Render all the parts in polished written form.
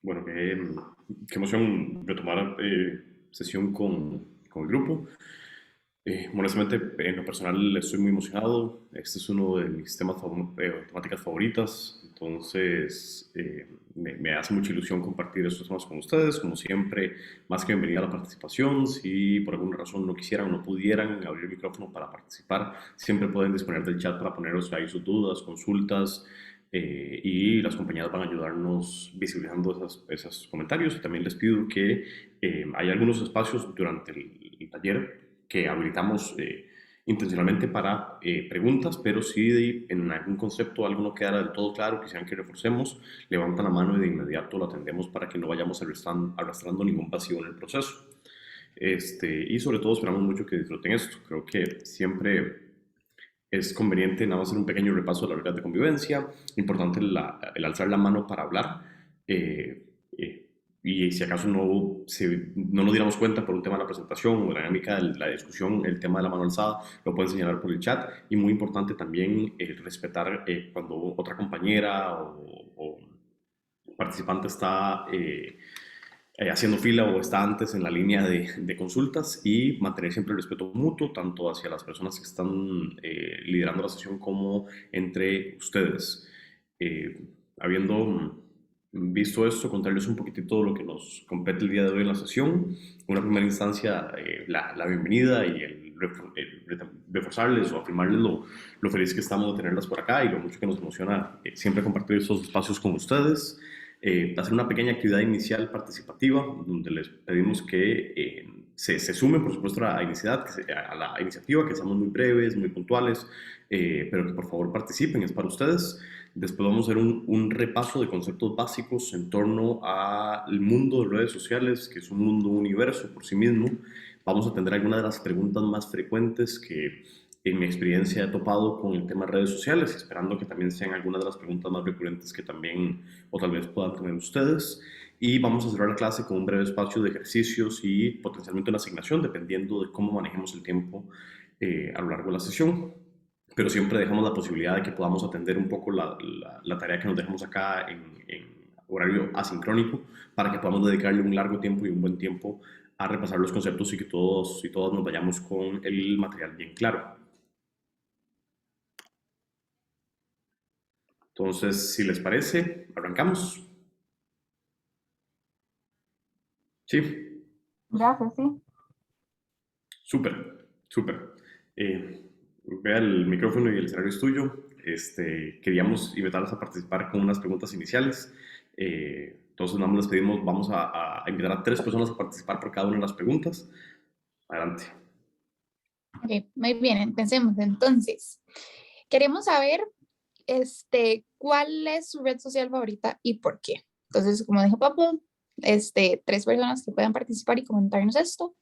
Bueno, qué emoción retomar sesión con el grupo. Honestamente, en lo personal estoy muy emocionado. Este es uno de mis temáticas favoritas. Entonces, me hace mucha ilusión compartir estos temas con ustedes. Como siempre, más que bienvenida a la participación. Si por alguna razón no quisieran o no pudieran abrir el micrófono para participar, siempre pueden disponer del chat para poneros ahí sus dudas, consultas. Y las compañeras van a ayudarnos visibilizando esos comentarios. Y también les pido que hay algunos espacios durante el taller que habilitamos intencionalmente para preguntas, pero si en algún concepto algo no quedara del todo claro, quisieran que reforcemos, levantan la mano y de inmediato lo atendemos para que no vayamos arrastrando ningún vacío en el proceso. Y sobre todo esperamos mucho que disfruten esto. Creo que siempre es conveniente nada más hacer un pequeño repaso de la reglas de convivencia, importante el alzar la mano para hablar, eh, eh, y si acaso no nos diéramos cuenta por un tema de la presentación o de la dinámica de la discusión, el tema de la mano alzada, lo pueden señalar por el chat, y muy importante también respetar cuando otra compañera o participante está haciendo fila o está antes en la línea de consultas, y mantener siempre el respeto mutuo, tanto hacia las personas que están liderando la sesión como entre ustedes. Habiendo visto esto, contarles un poquitito de lo que nos compete el día de hoy en la sesión. En una primera instancia, la bienvenida y reforzarles o afirmarles lo feliz que estamos de tenerlas por acá y lo mucho que nos emociona siempre compartir estos espacios con ustedes. Hacer una pequeña actividad inicial participativa donde les pedimos que se sumen, por supuesto, a la iniciativa, que seamos muy breves, muy puntuales, pero que por favor participen, es para ustedes. Después vamos a hacer un repaso de conceptos básicos en torno al mundo de redes sociales, que es un mundo universo por sí mismo. Vamos a atender algunas de las preguntas más frecuentes que en mi experiencia he topado con el tema de redes sociales, esperando que también sean algunas de las preguntas más recurrentes que también o tal vez puedan tener ustedes. Y vamos a cerrar la clase con un breve espacio de ejercicios y potencialmente una asignación, dependiendo de cómo manejemos el tiempo a lo largo de la sesión. Pero siempre dejamos la posibilidad de que podamos atender un poco la tarea que nos dejamos acá en horario asincrónico, para que podamos dedicarle un largo tiempo y un buen tiempo a repasar los conceptos y que todos y todas nos vayamos con el material bien claro. Entonces, si les parece, arrancamos. Sí, Gracias, sí. súper, súper. Vea, el micrófono y el escenario es tuyo. Queríamos invitarlos a participar con unas preguntas iniciales. Entonces, nada más les pedimos, vamos a invitar a 3 personas a participar por cada una de las preguntas. Adelante. Ok, muy bien, empecemos. Entonces, queremos saber cuál es su red social favorita y por qué. Entonces, como dijo Papo, 3 personas que puedan participar y comentarnos esto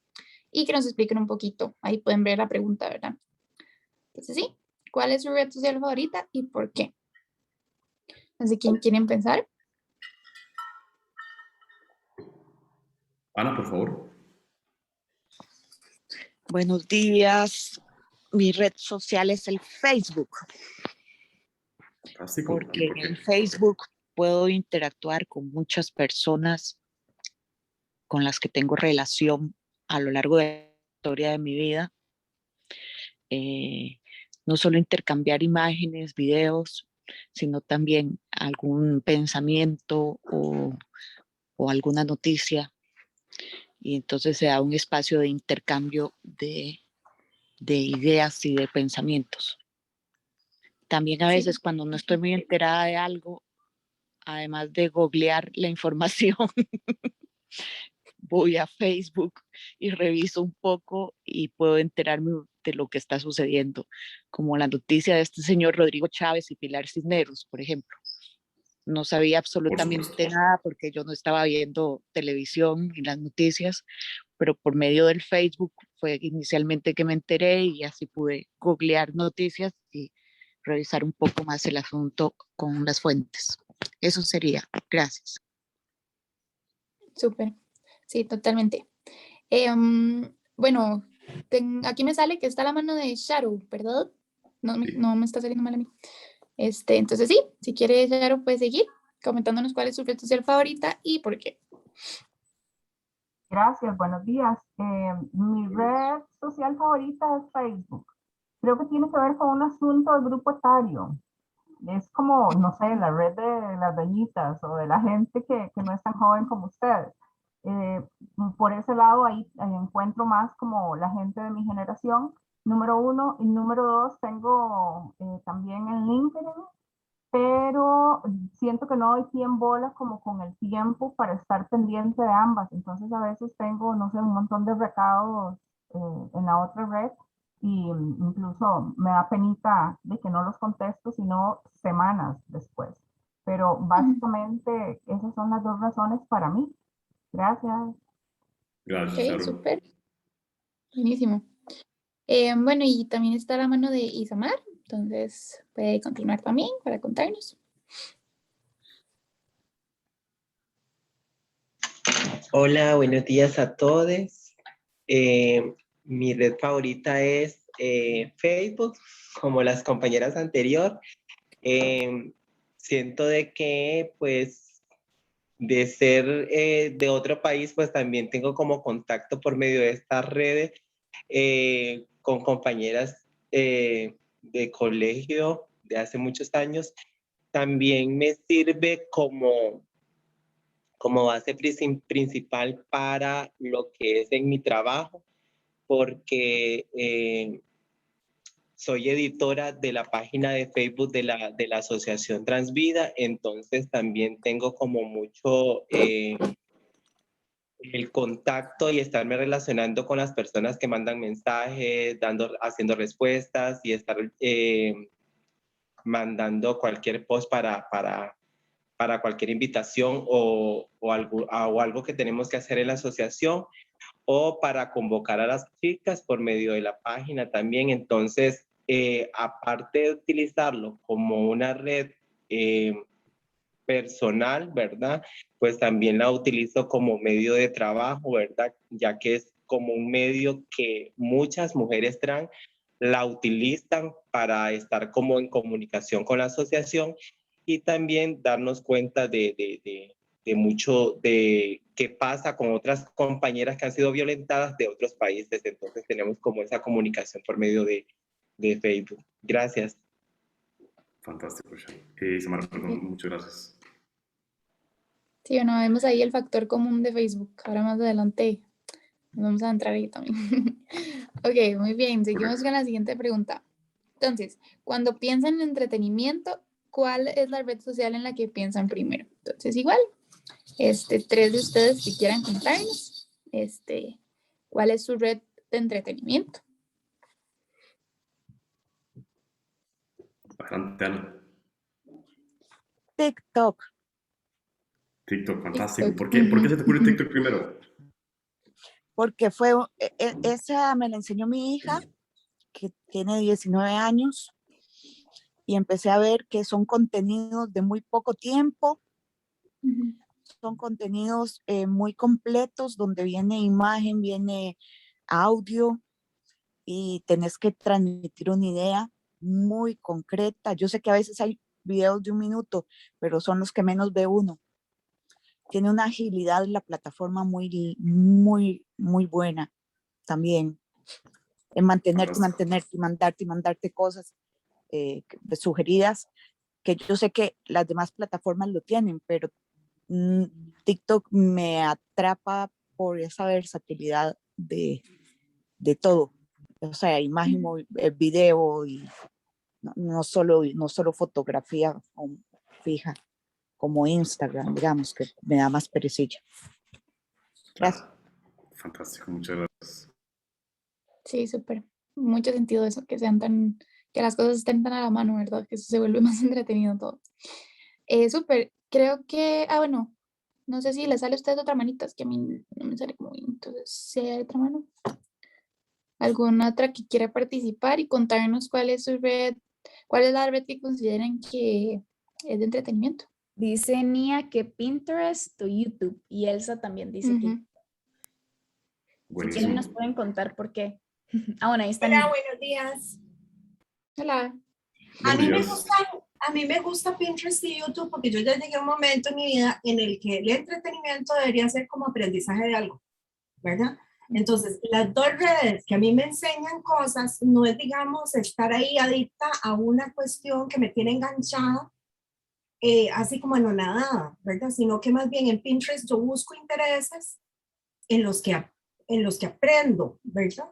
y que nos expliquen un poquito. Ahí pueden ver la pregunta, ¿verdad? Entonces, sí, ¿cuál es su red social favorita y por qué? Así, ¿quién quiere empezar? Ana, por favor. Buenos días. Mi red social es el Facebook, Fantástico. ¿Y porque por en el qué? Facebook puedo interactuar con muchas personas con las que tengo relación a lo largo de la historia de mi vida. No solo intercambiar imágenes, videos, sino también algún pensamiento o alguna noticia. Y entonces se da un espacio de intercambio de ideas y de pensamientos. También a Sí, veces cuando no estoy muy enterada de algo, además de googlear la información, voy a Facebook y reviso un poco y puedo enterarme de lo que está sucediendo, como la noticia de este señor Rodrigo Chávez y Pilar Cisneros, por ejemplo. No sabía Por supuesto. absolutamente nada porque yo no estaba viendo televisión y las noticias, pero por medio del Facebook fue inicialmente que me enteré y así pude googlear noticias y revisar un poco más el asunto con las fuentes. Eso sería. Gracias. súper. Sí, totalmente. Bueno, aquí me sale que está la mano de Shadow, ¿verdad? No me está saliendo mal a mí. Entonces sí, si quiere Shadow puede seguir. comentándonos cuál es su red social favorita y por qué. Gracias, buenos días. Mi red social favorita es Facebook. Creo que tiene que ver con un asunto de grupo etario. Es como, no sé, la red de las doñitas o de la gente que no es tan joven como usted. Eh, por ese lado, ahí encuentro más como la gente de mi generación, número uno. Y número dos, tengo también en LinkedIn, pero siento que no doy pie en bola como con el tiempo para estar pendiente de ambas. Entonces a veces tengo, no sé, un montón de recados en la otra red y incluso me da penita de que no los contesto, sino semanas después. Pero básicamente esas son las dos razones para mí. Gracias. Gracias, Ok, Sharon. súper. Buenísimo. Bueno, y también está la mano de Isamar, entonces puede continuar también para contarnos. Hola, buenos días a todos. Mi red favorita es Facebook, como las compañeras anterior. Siento de que, pues, de ser de otro país, pues también tengo como contacto por medio de estas redes con compañeras de colegio de hace muchos años. También me sirve como base principal para lo que es en mi trabajo, porque soy editora de la página de Facebook de la Asociación Transvida, entonces también tengo como mucho el contacto y estarme relacionando con las personas que mandan mensajes, haciendo respuestas y estar mandando cualquier post para cualquier invitación o algo que tenemos que hacer en la asociación o para convocar a las chicas por medio de la página también. Entonces, aparte de utilizarlo como una red personal, ¿verdad? Pues también la utilizo como medio de trabajo, ¿verdad? Ya que es como un medio que muchas mujeres trans la utilizan para estar como en comunicación con la asociación y también darnos cuenta de mucho de qué pasa con otras compañeras que han sido violentadas de otros países. Entonces tenemos como esa comunicación por medio de Facebook. Gracias. Fantástico, Sharon. Isamar, perdón, muchas gracias. Sí, bueno, vemos ahí el factor común de Facebook. Ahora más adelante vamos a entrar ahí también. Ok, muy bien. Seguimos con la siguiente pregunta. Entonces, cuando piensan en entretenimiento, ¿cuál es la red social en la que piensan primero? Entonces, igual, tres de ustedes que quieran contarnos, ¿cuál es su red de entretenimiento? Adelante, Ana. TikTok, TikTok, fantástico. TikTok. ¿Por qué se te ocurre TikTok primero? porque esa me la enseñó mi hija, que tiene 19 años, y empecé a ver que son contenidos de muy poco tiempo, son contenidos muy completos, donde viene imagen, viene audio, y tenés que transmitir una idea muy concreta. Yo sé que a veces hay videos de 1 minuto, pero son los que menos ve uno. Tiene una agilidad en la plataforma muy, muy, muy buena también. En mantenerte, mandarte cosas sugeridas, que yo sé que las demás plataformas lo tienen, pero TikTok me atrapa por esa versatilidad de todo. O sea, imagen, video y no solo fotografía fija como Instagram, digamos, que me da más perecilla. Gracias. Claro. Fantástico, muchas gracias. Sí, súper. Mucho sentido eso, que las cosas estén tan a la mano, ¿verdad? Que eso se vuelve más entretenido todo. Súper. Creo que, bueno, no sé si le sale a usted otra manita, es que a mí no me sale como bien. Entonces, si hay otra mano. ¿Alguna otra que quiera participar y contarnos cuál es su red, cuál es la red que consideran que es de entretenimiento? Dice Nia que Pinterest o YouTube y Elsa también dice que si quieren nos Buenísimo. pueden contar por qué. Bueno, ahí está Hola, Nia. buenos días. Hola. A Buenos mí me días. gustan, A mí me gusta Pinterest y YouTube porque yo ya llegué a un momento en mi vida en el que el entretenimiento debería ser como aprendizaje de algo, ¿verdad? Entonces, las dos redes que a mí me enseñan cosas, no es, digamos, estar ahí adicta a una cuestión que me tiene enganchada, así como anonadada, ¿verdad? Sino que más bien en Pinterest yo busco intereses en los que aprendo, ¿verdad?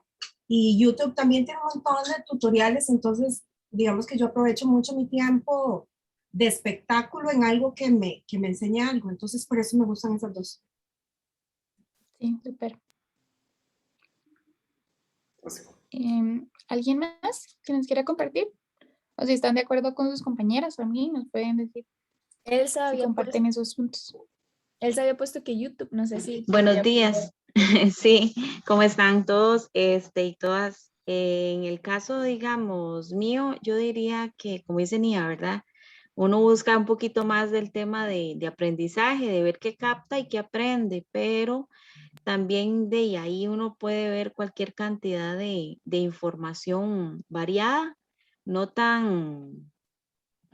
Y YouTube también tiene un montón de tutoriales, entonces digamos que yo aprovecho mucho mi tiempo de espectáculo en algo que me enseña algo, entonces por eso me gustan esas dos. Sí, súper. Fantástico. ¿Alguien más que nos quiera compartir? O si están de acuerdo con sus compañeras o a mí, nos pueden decir Elsa si había, comparten esos puntos. Elsa había puesto que YouTube, no sé si... Buenos días. Sí, ¿cómo están todos y todas? En el caso, digamos, mío, yo diría que, como dice Nia, ¿verdad? Uno busca un poquito más del tema de aprendizaje, de ver qué capta y qué aprende, pero también de ahí uno puede ver cualquier cantidad de información variada, no tan...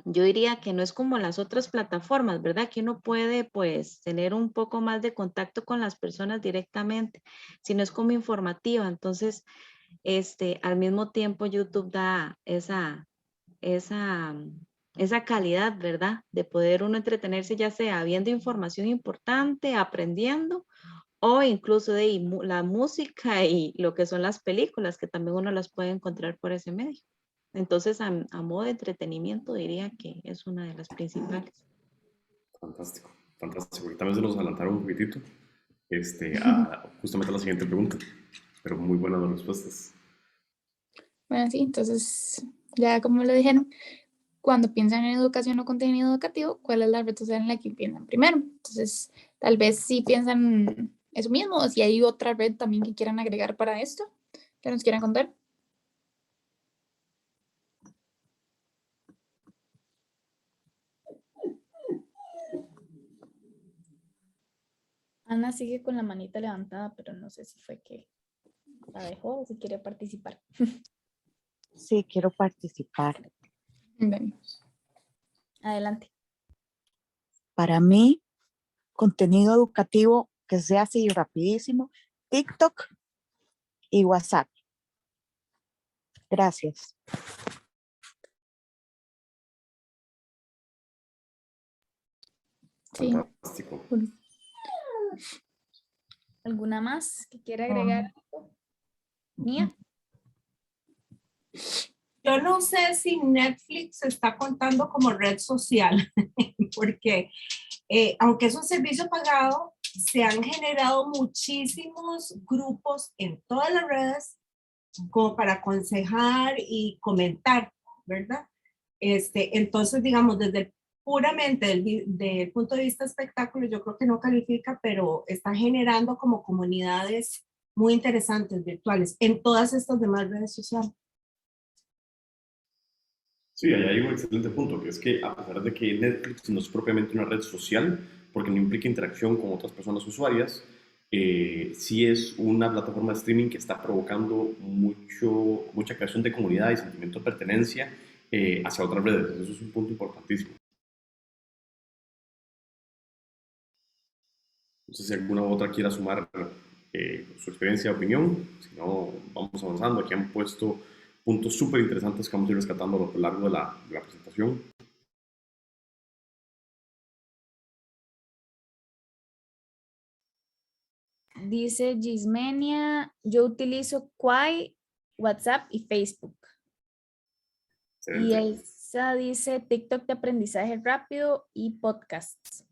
Yo diría que no es como las otras plataformas, ¿verdad? Que uno puede pues tener un poco más de contacto con las personas directamente, sino es como informativa. Entonces, al mismo tiempo YouTube da esa calidad, ¿verdad? De poder uno entretenerse ya sea viendo información importante, aprendiendo o incluso la música y lo que son las películas, que también uno las puede encontrar por ese medio. Entonces, a modo de entretenimiento, diría que es una de las principales. Fantástico, fantástico. Y también se nos adelantaron un poquitito justamente a la siguiente pregunta, pero muy buenas las respuestas. Bueno, sí, entonces, ya como lo dijeron, cuando piensan en educación o contenido educativo, ¿cuál es la red social en la que piensan primero? Entonces, tal vez si piensan eso mismo, o si hay otra red también que quieran agregar para esto, que nos quieran contar. Ana sigue con la manita levantada, pero no sé si fue que la dejó o si quiere participar. Sí, quiero participar. Bueno, Adelante. Para mí, contenido educativo que sea así rapidísimo, TikTok y WhatsApp. Gracias. sí. Fantástico. ¿Alguna más que quiera agregar? Mía. Yo no sé si Netflix está contando como red social, porque aunque es un servicio pagado, se han generado muchísimos grupos en todas las redes como para aconsejar y comentar, ¿verdad? Entonces, digamos, puramente del punto de vista espectáculo, yo creo que no califica, pero está generando como comunidades muy interesantes virtuales en todas estas demás redes sociales. Sí, ahí hay un excelente punto, que es que a pesar de que Netflix no es propiamente una red social, porque no implica interacción con otras personas usuarias, sí es una plataforma de streaming que está provocando mucha creación de comunidad y sentimiento de pertenencia hacia otras redes. Eso es un punto importantísimo. No sé si alguna otra quiera sumar su experiencia o opinión. Si no, vamos avanzando. Aquí han puesto puntos súper interesantes que vamos a ir rescatando a lo largo de la presentación. Dice Gismenia, yo utilizo Quai, WhatsApp y Facebook. Excelente. Y Elsa dice TikTok de aprendizaje rápido y podcasts.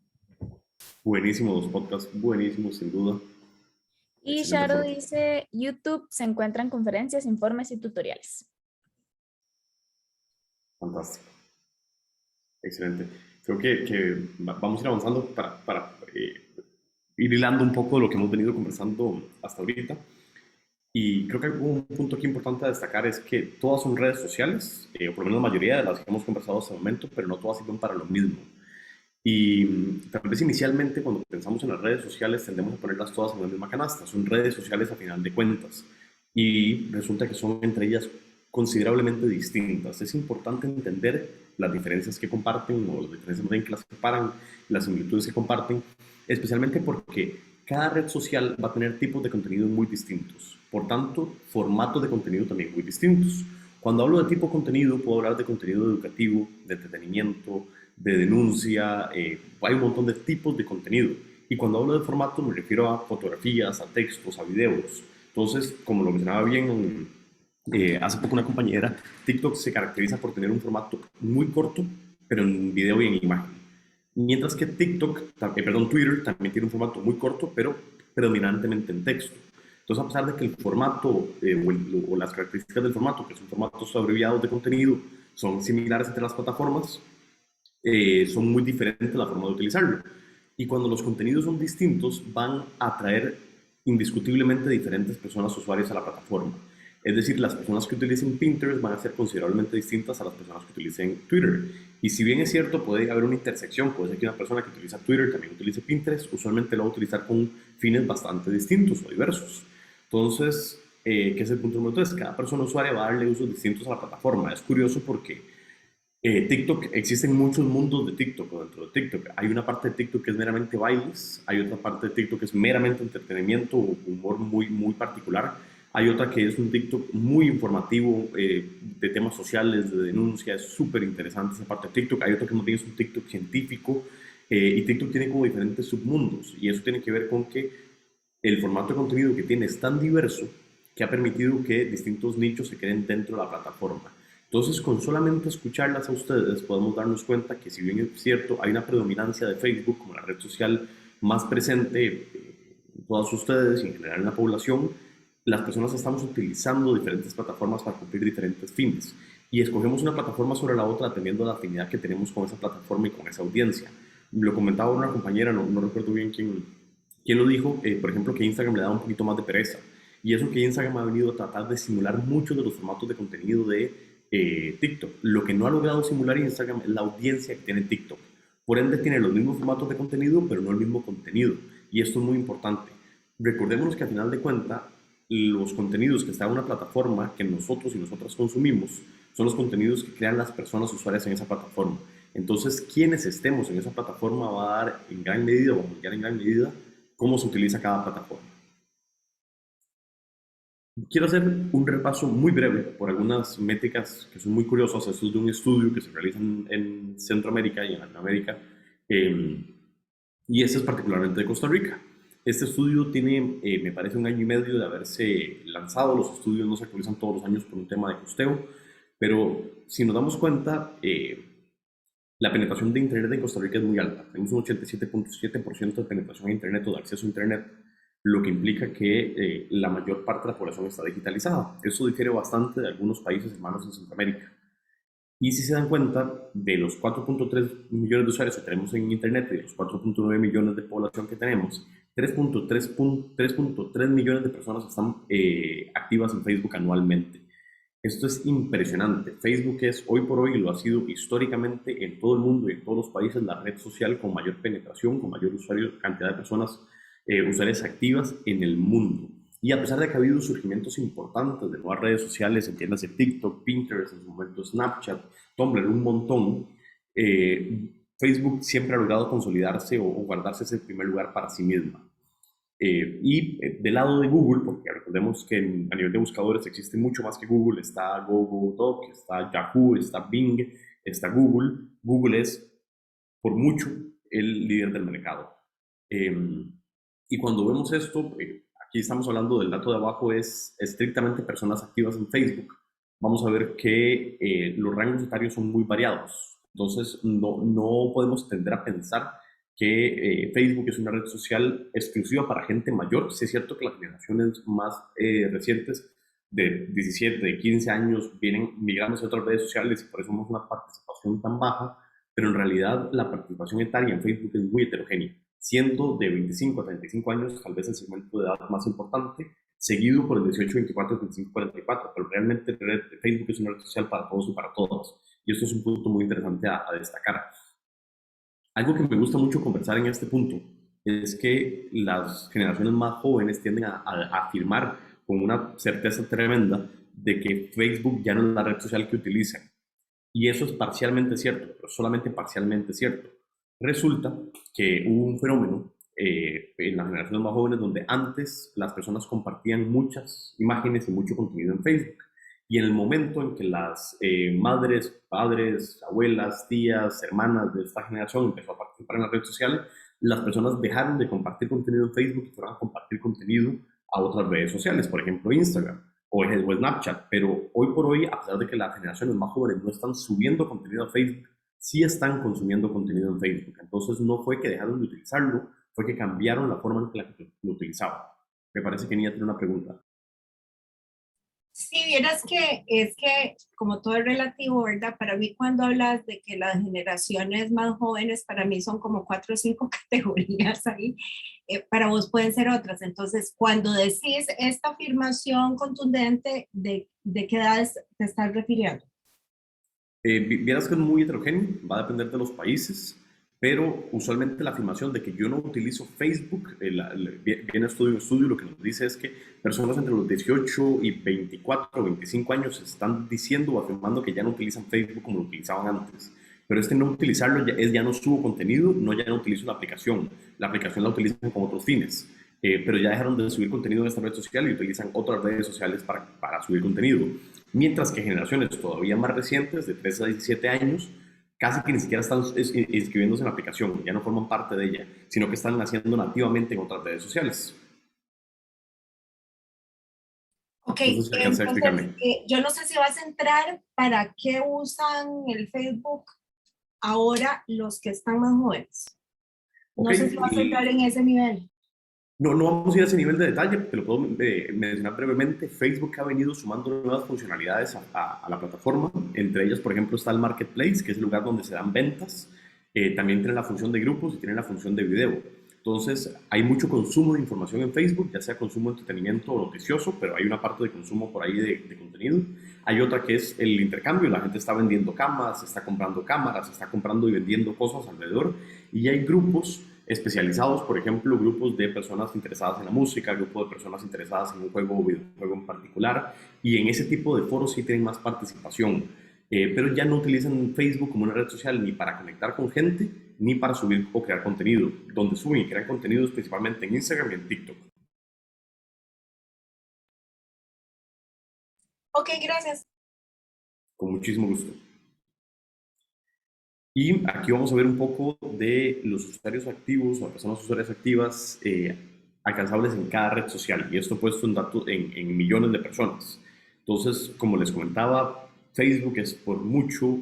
Buenísimos los podcasts, buenísimos sin duda. Y Excelente Sharo punto. dice YouTube se encuentran conferencias, informes y tutoriales. Fantástico. Excelente. Creo que vamos a ir avanzando para ir hilando un poco de lo que hemos venido conversando hasta ahorita. Y creo que un punto aquí importante a destacar es que todas son redes sociales, o por lo menos la mayoría de las que hemos conversado hasta el momento, pero no todas sirven para lo mismo. Y tal vez inicialmente cuando pensamos en las redes sociales tendemos a ponerlas todas en la misma canasta. Son redes sociales a final de cuentas. Y resulta que son entre ellas considerablemente distintas. Es importante entender las diferencias que comparten o las diferencias en que las separan, las similitudes que comparten, especialmente porque cada red social va a tener tipos de contenido muy distintos. Por tanto, formatos de contenido también muy distintos. Cuando hablo de tipo de contenido, puedo hablar de contenido educativo, de entretenimiento, de denuncia, hay un montón de tipos de contenido. Y cuando hablo de formato me refiero a fotografías, a textos, a videos. Entonces, como lo mencionaba bien hace poco una compañera, TikTok se caracteriza por tener un formato muy corto, pero en video y en imagen. Mientras que Twitter también tiene un formato muy corto, pero predominantemente en texto. Entonces, a pesar de que el formato o las características del formato, que son formatos abreviados de contenido, son similares entre las plataformas, son muy diferentes la forma de utilizarlo. Y cuando los contenidos son distintos, van a atraer indiscutiblemente diferentes personas usuarias a la plataforma. Es decir, las personas que utilicen Pinterest van a ser considerablemente distintas a las personas que utilicen Twitter. Y si bien es cierto, puede haber una intersección, puede ser que una persona que utiliza Twitter también utilice Pinterest, usualmente lo va a utilizar con fines bastante distintos o diversos. Entonces, ¿qué es el punto número 3? Cada persona usuaria va a darle usos distintos a la plataforma. Es curioso porque TikTok, existen muchos mundos de TikTok o dentro de TikTok. Hay una parte de TikTok que es meramente bailes, hay otra parte de TikTok que es meramente entretenimiento o humor muy particular. Hay otra que es un TikTok muy informativo de temas sociales, de denuncia, es súper interesante esa parte de TikTok. Hay otra que más bien es un TikTok científico y TikTok tiene como diferentes submundos y eso tiene que ver con que el formato de contenido que tiene es tan diverso que ha permitido que distintos nichos se queden dentro de la plataforma. Entonces, con solamente escucharlas a ustedes podemos darnos cuenta que si bien es cierto, hay una predominancia de Facebook como la red social más presente en todas ustedes y en general en la población, las personas estamos utilizando diferentes plataformas para cumplir diferentes fines y escogemos una plataforma sobre la otra dependiendo de la afinidad que tenemos con esa plataforma y con esa audiencia. Lo comentaba una compañera, no recuerdo bien quién lo dijo, por ejemplo, que Instagram le da un poquito más de pereza y eso que Instagram ha venido a tratar de simular muchos de los formatos de contenido de TikTok. Lo que no ha logrado simular Instagram es la audiencia que tiene TikTok. Por ende, tiene los mismos formatos de contenido, pero no el mismo contenido. Y esto es muy importante. Recordémonos que al final de cuentas, los contenidos que están en una plataforma que nosotros y nosotras consumimos son los contenidos que crean las personas usuarias en esa plataforma. Entonces, quienes estemos en esa plataforma va a dar en gran medida o apoyar en gran medida cómo se utiliza cada plataforma. Quiero hacer un repaso muy breve por algunas métricas que son muy curiosas. Esto es de un estudio que se realiza en Centroamérica y en Latinoamérica, y este es particularmente de Costa Rica. Este estudio tiene, me parece, 1 año y medio de haberse lanzado. Los estudios no se actualizan todos los años por un tema de costeo, pero si nos damos cuenta, la penetración de Internet en Costa Rica es muy alta. Tenemos un 87.7% de penetración de Internet o de acceso a Internet, lo que implica que la mayor parte de la población está digitalizada. Eso difiere bastante de algunos países hermanos en Centroamérica. Y si se dan cuenta, de los 4.3 millones de usuarios que tenemos en Internet y de los 4.9 millones de población que tenemos, 3.3 millones de personas están activas en Facebook anualmente. Esto es impresionante. Facebook es hoy por hoy, y lo ha sido históricamente en todo el mundo y en todos los países, la red social con mayor penetración, con mayor cantidad de personas usuarias activas en el mundo. Y a pesar de que ha habido surgimientos importantes de nuevas redes sociales, entiéndase TikTok, Pinterest, en su momento Snapchat, Tumblr, un montón, Facebook siempre ha logrado consolidarse o guardarse ese primer lugar para sí misma. Y del lado de Google, porque recordemos que a nivel de buscadores existe mucho más que Google, está Google, está Yahoo, está Bing, está Google. Google es por mucho el líder del mercado. Y cuando vemos esto, aquí estamos hablando del dato de abajo, es estrictamente personas activas en Facebook. Vamos a ver que los rangos etarios son muy variados. Entonces, no podemos tender a pensar que Facebook es una red social exclusiva para gente mayor. Sí es cierto que las generaciones más recientes, de 17, de 15 años, vienen migrando hacia otras redes sociales y por eso vemos una participación tan baja, pero en realidad la participación etaria en Facebook es muy heterogénea, siendo de 25 a 35 años tal vez el segmento de edad más importante, seguido por el 18, 24, 25, 44, pero realmente Facebook es una red social para todos y para todas, y esto es un punto muy interesante a destacar. Algo que me gusta mucho conversar en este punto es que las generaciones más jóvenes tienden a afirmar con una certeza tremenda de que Facebook ya no es la red social que utilizan. Y eso es parcialmente cierto, pero solamente parcialmente cierto. Resulta que hubo un fenómeno en las generaciones más jóvenes donde antes las personas compartían muchas imágenes y mucho contenido en Facebook. Y en el momento en que las madres, padres, abuelas, tías, hermanas de esta generación empezó a participar en la red social, las personas dejaron de compartir contenido en Facebook y fueron a compartir contenido a otras redes sociales, por ejemplo Instagram o Snapchat. Pero hoy por hoy, a pesar de que las generaciones más jóvenes no están subiendo contenido a Facebook, sí están consumiendo contenido en Facebook. Entonces no fue que dejaron de utilizarlo, fue que cambiaron la forma en la que lo utilizaban. Me parece que Nia tiene una pregunta. Sí, vieras que es que como todo es relativo, ¿verdad? Para mí cuando hablas de que las generaciones más jóvenes, para mí son como 4 o 5 categorías ahí, para vos pueden ser otras. Entonces, cuando decís esta afirmación contundente, ¿de qué edades te estás refiriendo? Vieras que es muy heterogéneo, va a depender de los países, pero usualmente la afirmación de que yo no utilizo Facebook, viene estudio, lo que nos dice es que personas entre los 18 y 24 o 25 años están diciendo o afirmando que ya no utilizan Facebook como lo utilizaban antes. Pero no utilizarlo ya no subo contenido, ya no utilizo la aplicación la utilizan con otros fines. Pero ya dejaron de subir contenido en esta red social y utilizan otras redes sociales para subir contenido. Mientras que generaciones todavía más recientes, de 13 a 17 años, casi que ni siquiera están inscribiéndose en la aplicación, ya no forman parte de ella, sino que están haciendo nativamente en otras redes sociales. Ok, entonces, yo no sé si vas a entrar para qué usan el Facebook ahora los que están más jóvenes. No sé si vas a entrar en ese nivel. No vamos a ir a ese nivel de detalle, te lo puedo mencionar brevemente. Facebook ha venido sumando nuevas funcionalidades a la plataforma. Entre ellas, por ejemplo, está el Marketplace, que es el lugar donde se dan ventas. También tiene la función de grupos y tiene la función de video. Entonces, hay mucho consumo de información en Facebook, ya sea consumo de entretenimiento o noticioso, pero hay una parte de consumo por ahí de contenido. Hay otra que es el intercambio. La gente está vendiendo camas, está comprando cámaras, está comprando y vendiendo cosas alrededor. Y hay grupos especializados, por ejemplo, grupos de personas interesadas en la música, grupos de personas interesadas en un juego o videojuego en particular, y en ese tipo de foros sí tienen más participación, pero ya no utilizan Facebook como una red social ni para conectar con gente, ni para subir o crear contenido. Donde suben y crean contenido es principalmente en Instagram y en TikTok. Ok, gracias. Con muchísimo gusto. Y aquí vamos a ver un poco de los usuarios activos o personas usuarias activas alcanzables en cada red social. Y esto puesto en datos en millones de personas. Entonces, como les comentaba, Facebook es por mucho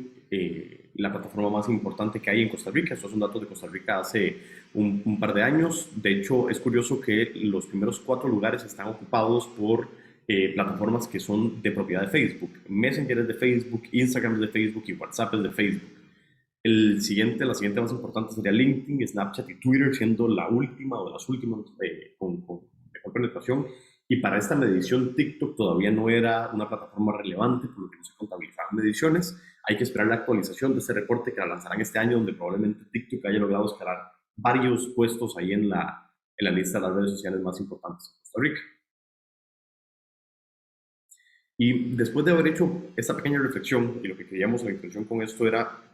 la plataforma más importante que hay en Costa Rica. Estos son datos de Costa Rica hace un par de años. De hecho, es curioso que los primeros 4 lugares están ocupados por plataformas que son de propiedad de Facebook. Messenger es de Facebook, Instagram es de Facebook y WhatsApp es de Facebook. La siguiente más importante sería LinkedIn, Snapchat y Twitter, siendo la última o de las últimas con mejor penetración. Y para esta medición, TikTok todavía no era una plataforma relevante, por lo que no se contabilizaban mediciones. Hay que esperar la actualización de este reporte que la lanzarán este año, donde probablemente TikTok haya logrado escalar varios puestos ahí en la lista de las redes sociales más importantes de Costa Rica. Y después de haber hecho esta pequeña reflexión, y lo que queríamos la intención con esto era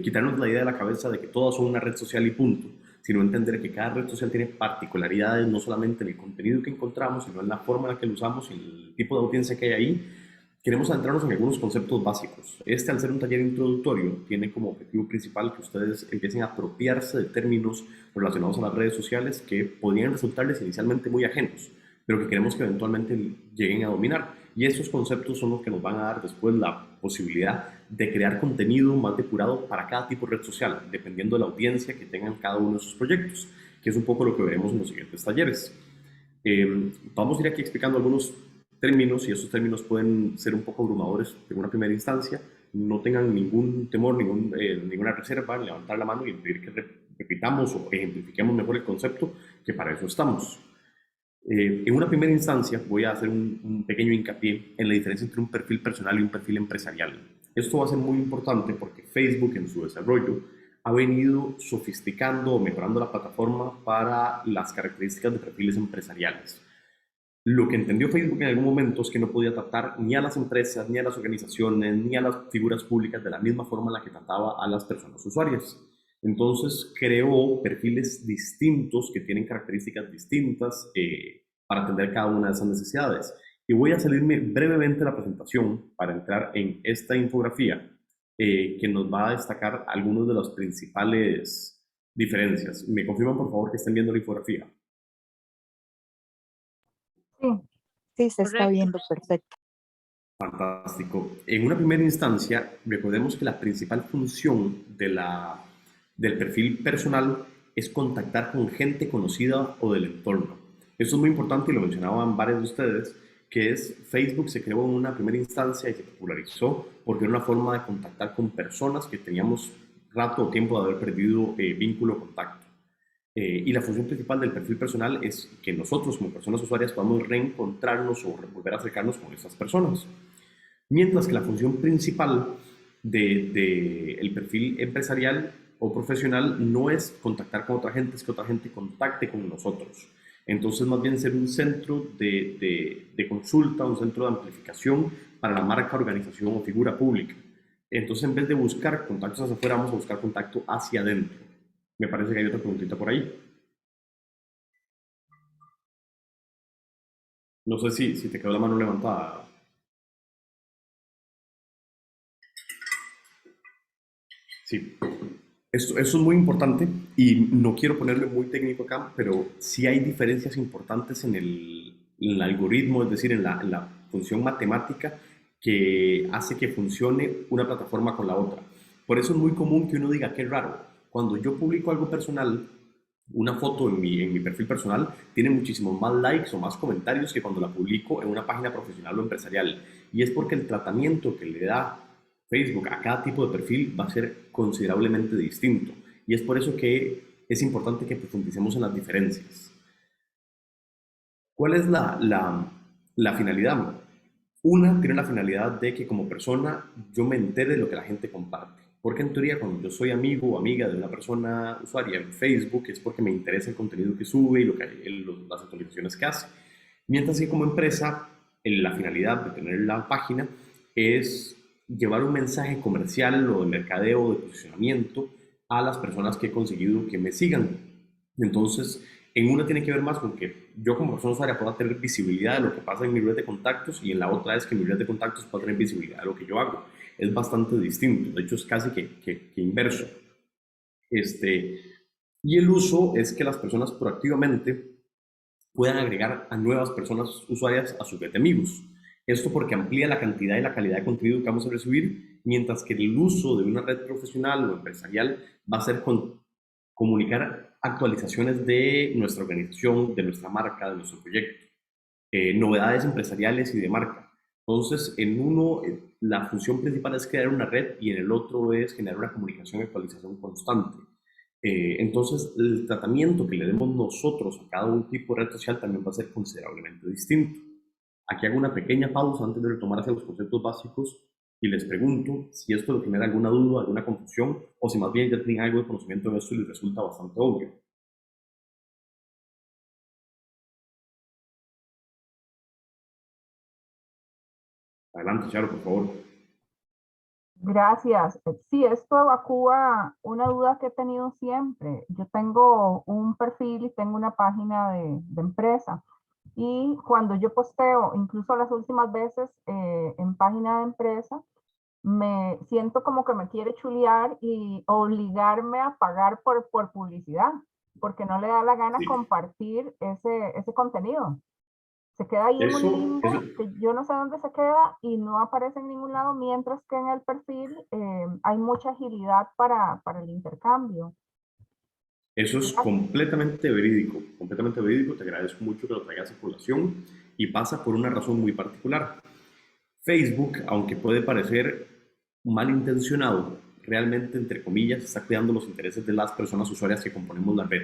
quitarnos la idea de la cabeza de que todas son una red social y punto, sino entender que cada red social tiene particularidades, no solamente en el contenido que encontramos, sino en la forma en la que lo usamos y el tipo de audiencia que hay ahí. Queremos adentrarnos en algunos conceptos básicos. Al ser un taller introductorio, tiene como objetivo principal que ustedes empiecen a apropiarse de términos relacionados a las redes sociales que podrían resultarles inicialmente muy ajenos, pero que queremos que eventualmente lleguen a dominar. Y estos conceptos son los que nos van a dar después la posibilidad de crear contenido más depurado para cada tipo de red social, dependiendo de la audiencia que tengan cada uno de sus proyectos, que es un poco lo que veremos en los siguientes talleres. Vamos a ir aquí explicando algunos términos, y esos términos pueden ser un poco abrumadores en una primera instancia. No tengan ningún temor, ninguna reserva en levantar la mano y pedir que repitamos o ejemplifiquemos mejor el concepto, que para eso estamos. En una primera instancia voy a hacer un pequeño hincapié en la diferencia entre un perfil personal y un perfil empresarial. Esto va a ser muy importante porque Facebook en su desarrollo ha venido sofisticando o mejorando la plataforma para las características de perfiles empresariales. Lo que entendió Facebook en algún momento es que no podía tratar ni a las empresas, ni a las organizaciones, ni a las figuras públicas de la misma forma en la que trataba a las personas usuarias. Entonces creó perfiles distintos que tienen características distintas para atender cada una de esas necesidades. Y voy a salirme brevemente de la presentación para entrar en esta infografía que nos va a destacar algunas de las principales diferencias. ¿Me confirman, por favor, que estén viendo la infografía? Sí, Sí, se está Correcto. viendo perfecto. Fantástico. En una primera instancia, recordemos que la principal función del perfil personal es contactar con gente conocida o del entorno. Esto es muy importante y lo mencionaban varios de ustedes, que es Facebook se creó en una primera instancia y se popularizó porque era una forma de contactar con personas que teníamos rato o tiempo de haber perdido vínculo o contacto. Y la función principal del perfil personal es que nosotros como personas usuarias podamos reencontrarnos o volver a acercarnos con esas personas. Mientras que la función principal del perfil empresarial o profesional no es contactar con otra gente, es que otra gente contacte con nosotros. Entonces, más bien ser un centro de consulta, un centro de amplificación para la marca, organización o figura pública. Entonces, en vez de buscar contactos hacia afuera, vamos a buscar contacto hacia adentro. Me parece que hay otra preguntita por ahí. No sé si te quedó la mano levantada. Sí, eso es muy importante y no quiero ponerle muy técnico acá, pero sí hay diferencias importantes en el algoritmo, es decir, en la función matemática que hace que funcione una plataforma con la otra. Por eso es muy común que uno diga, qué raro, cuando yo publico algo personal, una foto en mi perfil personal, tiene muchísimos más likes o más comentarios que cuando la publico en una página profesional o empresarial. Y es porque el tratamiento que le da Facebook a cada tipo de perfil va a ser considerablemente distinto. Y es por eso que es importante que profundicemos en las diferencias. ¿Cuál es la finalidad? Una tiene la finalidad de que como persona yo me entere de lo que la gente comparte. Porque en teoría cuando yo soy amigo o amiga de una persona usuaria en Facebook es porque me interesa el contenido que sube y las actualizaciones que hace. Mientras que como empresa la finalidad de tener la página es llevar un mensaje comercial o de mercadeo o de posicionamiento a las personas que he conseguido que me sigan. Entonces, en una tiene que ver más con que yo como persona usuaria pueda tener visibilidad de lo que pasa en mi red de contactos y en la otra es que mi red de contactos pueda tener visibilidad de lo que yo hago. Es bastante distinto, de hecho es casi que inverso. Y el uso es que las personas proactivamente puedan agregar a nuevas personas usuarias a su red de amigos. Esto porque amplía la cantidad y la calidad de contenido que vamos a recibir, mientras que el uso de una red profesional o empresarial va a ser comunicar actualizaciones de nuestra organización, de nuestra marca, de nuestro proyecto, novedades empresariales y de marca. Entonces, en uno, la función principal es crear una red y en el otro es generar una comunicación y actualización constante. Entonces, el tratamiento que le demos nosotros a cada un tipo de red social también va a ser considerablemente distinto. Aquí hago una pequeña pausa antes de retomar hacia los conceptos básicos y les pregunto si esto les genera alguna duda, alguna confusión o si más bien ya tienen algo de conocimiento en esto y les resulta bastante obvio. Adelante, Charo, por favor. Gracias. Sí, esto evacúa una duda que he tenido siempre. Yo tengo un perfil y tengo una página de empresa. Y cuando yo posteo, incluso las últimas veces en página de empresa, me siento como que me quiere chulear y obligarme a pagar por publicidad, porque no le da la gana compartir ese contenido. Se queda ahí en un limbo que yo no sé dónde se queda y no aparece en ningún lado, mientras que en el perfil hay mucha agilidad para el intercambio. Eso es completamente verídico, te agradezco mucho que lo traigas a colación y pasa por una razón muy particular. Facebook, aunque puede parecer malintencionado, realmente, entre comillas, está cuidando los intereses de las personas usuarias que componemos la red.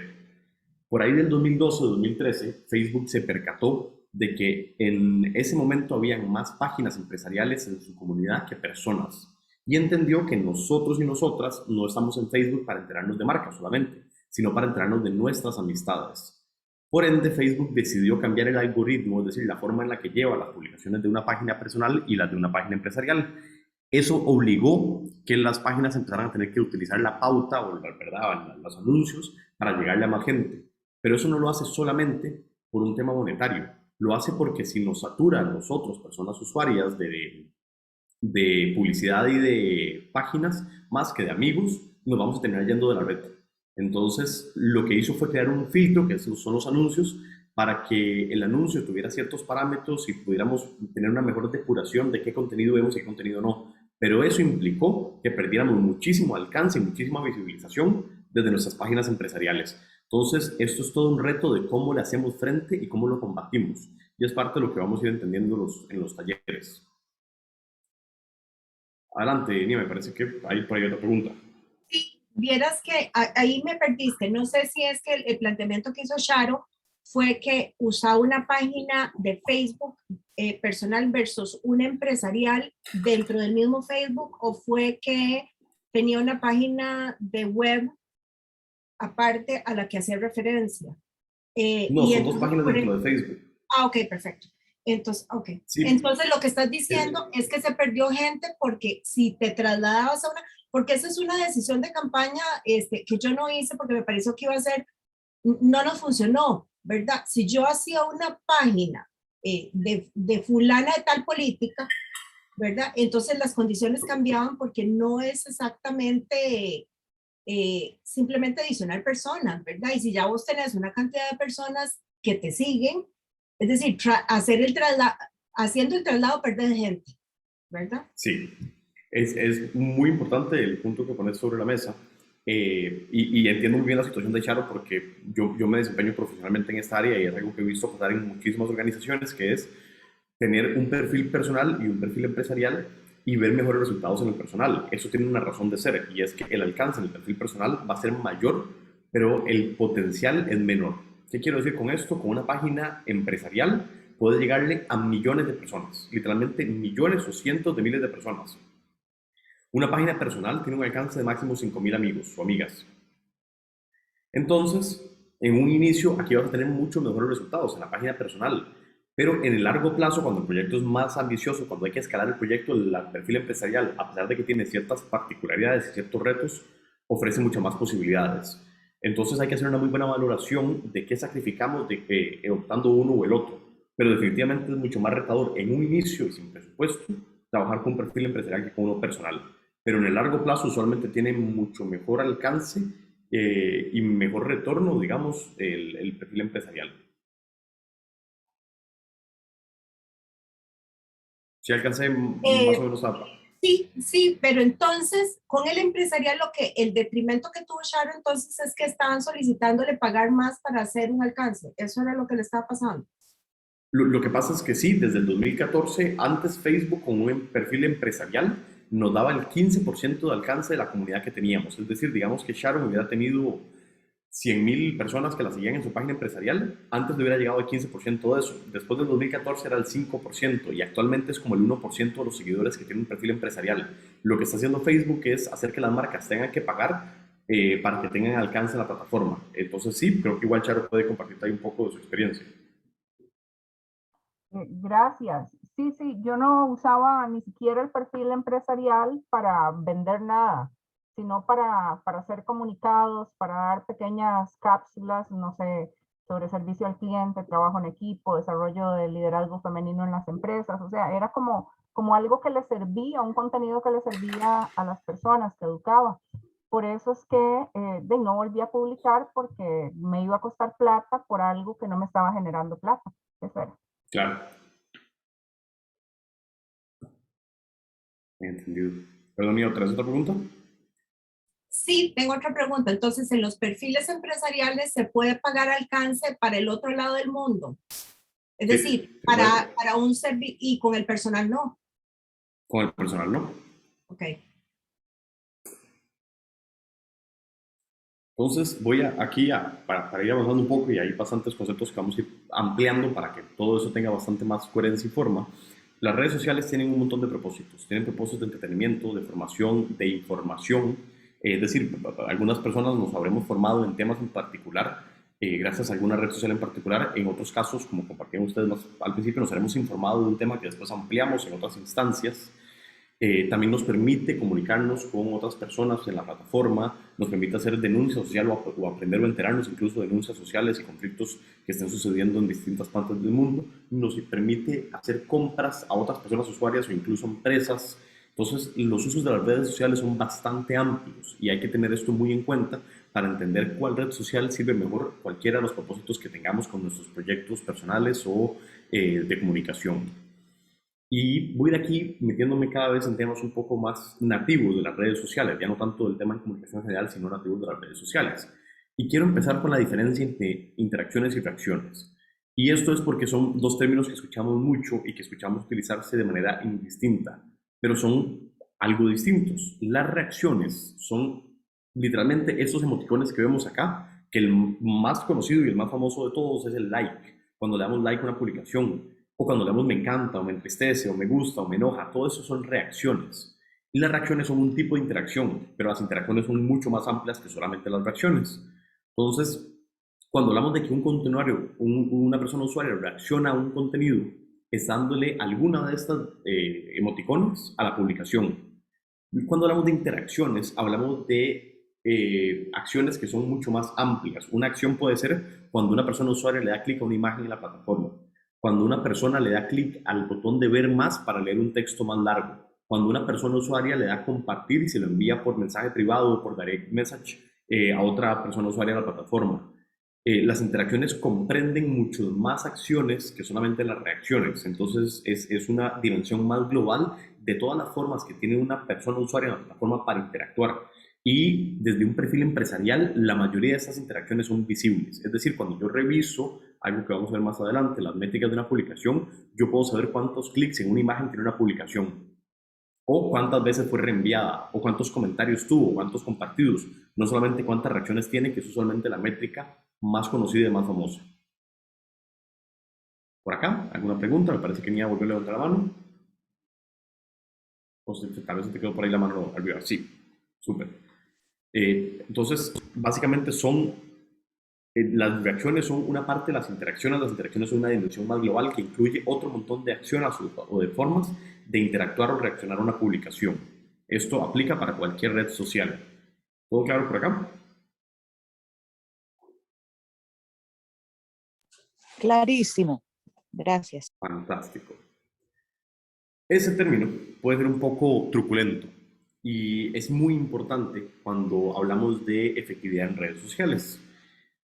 Por ahí del 2012-2013, Facebook se percató de que en ese momento habían más páginas empresariales en su comunidad que personas y entendió que nosotros y nosotras no estamos en Facebook para enterarnos de marcas solamente, sino para enterarnos de nuestras amistades. Por ende, Facebook decidió cambiar el algoritmo, es decir, la forma en la que lleva las publicaciones de una página personal y las de una página empresarial. Eso obligó que las páginas empezaran a tener que utilizar la pauta o ¿verdad? Los anuncios para llegarle a más gente. Pero eso no lo hace solamente por un tema monetario. Lo hace porque si nos saturan nosotros, personas usuarias, de publicidad y de páginas, más que de amigos, nos vamos a terminar yendo de la red. Entonces, lo que hizo fue crear un filtro, que son los anuncios, para que el anuncio tuviera ciertos parámetros y pudiéramos tener una mejor depuración de qué contenido vemos y qué contenido no. Pero eso implicó que perdiéramos muchísimo alcance y muchísima visibilización desde nuestras páginas empresariales. Entonces, esto es todo un reto de cómo le hacemos frente y cómo lo combatimos. Y es parte de lo que vamos a ir entendiendo en los talleres. Adelante, Nia, me parece que hay por ahí otra pregunta. Sí, vieras que ahí me perdiste. No sé si es que el planteamiento que hizo Sharo fue que usaba una página de Facebook personal versus una empresarial dentro del mismo Facebook, o fue que tenía una página de web aparte a la que hacía referencia. No, son dos páginas dentro de Facebook. Ah, ok, perfecto. Entonces, okay. Sí. Entonces lo que estás diciendo es que se perdió gente porque si te trasladabas a una, porque esa es una decisión de campaña que yo no hice porque me pareció que iba a ser, no nos funcionó, ¿verdad? Si yo hacía una página de fulana de tal política, ¿verdad? Entonces las condiciones cambiaban porque no es exactamente simplemente adicionar personas, ¿verdad? Y si ya vos tenés una cantidad de personas que te siguen, es decir, haciendo el traslado perder gente, ¿verdad? Sí, es muy importante el punto que pones sobre la mesa y entiendo muy bien la situación de Sharo porque yo me desempeño profesionalmente en esta área y es algo que he visto pasar en muchísimas organizaciones, que es tener un perfil personal y un perfil empresarial y ver mejores resultados en el personal. Eso tiene una razón de ser y es que el alcance en el perfil personal va a ser mayor, pero el potencial es menor. ¿Qué quiero decir con esto? Con una página empresarial puede llegarle a millones de personas, literalmente millones o cientos de miles de personas. Una página personal tiene un alcance de máximo 5,000 amigos o amigas. Entonces, en un inicio, aquí vas a tener muchos mejores resultados en la página personal, pero en el largo plazo, cuando el proyecto es más ambicioso, cuando hay que escalar el proyecto, el perfil empresarial, a pesar de que tiene ciertas particularidades y ciertos retos, ofrece muchas más posibilidades. Entonces hay que hacer una muy buena valoración de qué sacrificamos optando uno o el otro. Pero definitivamente es mucho más retador en un inicio y sin presupuesto trabajar con un perfil empresarial que con uno personal. Pero en el largo plazo usualmente tiene mucho mejor alcance y mejor retorno, digamos, el perfil empresarial. Si alcancé más o menos a... Sí, pero entonces con el empresarial el detrimento que tuvo Sharo entonces es que estaban solicitándole pagar más para hacer un alcance. Eso era lo que le estaba pasando. Lo que pasa es que sí, desde el 2014, antes Facebook con un perfil empresarial nos daba el 15% de alcance de la comunidad que teníamos. Es decir, digamos que Sharon hubiera tenido 100,000 personas que la seguían en su página empresarial, antes le hubiera llegado el 15% de eso. Después del 2014 era el 5% y actualmente es como el 1% de los seguidores que tienen un perfil empresarial. Lo que está haciendo Facebook es hacer que las marcas tengan que pagar para que tengan alcance en la plataforma. Entonces sí, creo que igual Charo puede compartir ahí un poco de su experiencia. Gracias. Sí, yo no usaba ni siquiera el perfil empresarial para vender nada, sino para hacer comunicados, para dar pequeñas cápsulas, no sé, sobre servicio al cliente, trabajo en equipo, desarrollo de liderazgo femenino en las empresas. O sea, era como algo que le servía, un contenido que le servía a las personas, que educaba. Por eso es que no volví a publicar porque me iba a costar plata por algo que no me estaba generando plata. Eso era. Claro. Entendido. Perdón, ¿y otra pregunta? Sí, tengo otra pregunta. Entonces, en los perfiles empresariales se puede pagar alcance para el otro lado del mundo. Es decir, para un servicio y con el personal no. Con el personal no. Ok. Entonces voy para ir avanzando un poco y hay bastantes conceptos que vamos a ir ampliando para que todo eso tenga bastante más coherencia y forma. Las redes sociales tienen un montón de propósitos. Tienen propósitos de entretenimiento, de formación, de información. Es decir, algunas personas nos habremos formado en temas en particular gracias a alguna red social en particular. En otros casos, como compartieron ustedes más al principio, nos haremos informado de un tema que después ampliamos en otras instancias. También nos permite comunicarnos con otras personas en la plataforma, nos permite hacer denuncia social o aprender o enterarnos incluso de denuncias sociales y conflictos que estén sucediendo en distintas partes del mundo. Nos permite hacer compras a otras personas usuarias o incluso empresas. Entonces, los usos de las redes sociales son bastante amplios y hay que tener esto muy en cuenta para entender cuál red social sirve mejor cualquiera de los propósitos que tengamos con nuestros proyectos personales o de comunicación. Y voy de aquí metiéndome cada vez en temas un poco más nativos de las redes sociales, ya no tanto del tema de comunicación en general, sino nativos de las redes sociales. Y quiero empezar con la diferencia entre interacciones y reacciones. Y esto es porque son dos términos que escuchamos mucho y que escuchamos utilizarse de manera indistinta, pero son algo distintos. Las reacciones son literalmente estos emoticones que vemos acá, que el más conocido y el más famoso de todos es el like. Cuando le damos like a una publicación, o cuando le damos me encanta, o me entristece, o me gusta, o me enoja, todo eso son reacciones. Y las reacciones son un tipo de interacción, pero las interacciones son mucho más amplias que solamente las reacciones. Entonces, cuando hablamos de que un contenido, una persona usuaria reacciona a un contenido, es dándole alguna de estas emoticones a la publicación. Y cuando hablamos de interacciones, hablamos de acciones que son mucho más amplias. Una acción puede ser cuando una persona usuaria le da clic a una imagen en la plataforma, cuando una persona le da clic al botón de ver más para leer un texto más largo, cuando una persona usuaria le da compartir y se lo envía por mensaje privado o por direct message a otra persona usuaria de la plataforma. Las interacciones comprenden muchas más acciones que solamente las reacciones. Entonces es una dimensión más global de todas las formas que tiene una persona usuaria en la plataforma para interactuar. Y desde un perfil empresarial, la mayoría de estas interacciones son visibles. Es decir, cuando yo reviso algo que vamos a ver más adelante, las métricas de una publicación, yo puedo saber cuántos clics en una imagen tiene una publicación, o cuántas veces fue reenviada, o cuántos comentarios tuvo, o cuántos compartidos, no solamente cuántas reacciones tiene, que es usualmente la métrica más conocida y más famosa. Por acá, ¿alguna pregunta? Me parece que Nia volvió a levantar la mano. O si tal vez se te quedó por ahí la mano arriba. Sí, súper. Entonces, básicamente las reacciones son una parte de las interacciones son una dimensión más global que incluye otro montón de acciones o de formas de interactuar o reaccionar a una publicación. Esto aplica para cualquier red social. ¿Todo claro por acá? Clarísimo. Gracias. Fantástico. Ese término puede ser un poco truculento y es muy importante cuando hablamos de efectividad en redes sociales.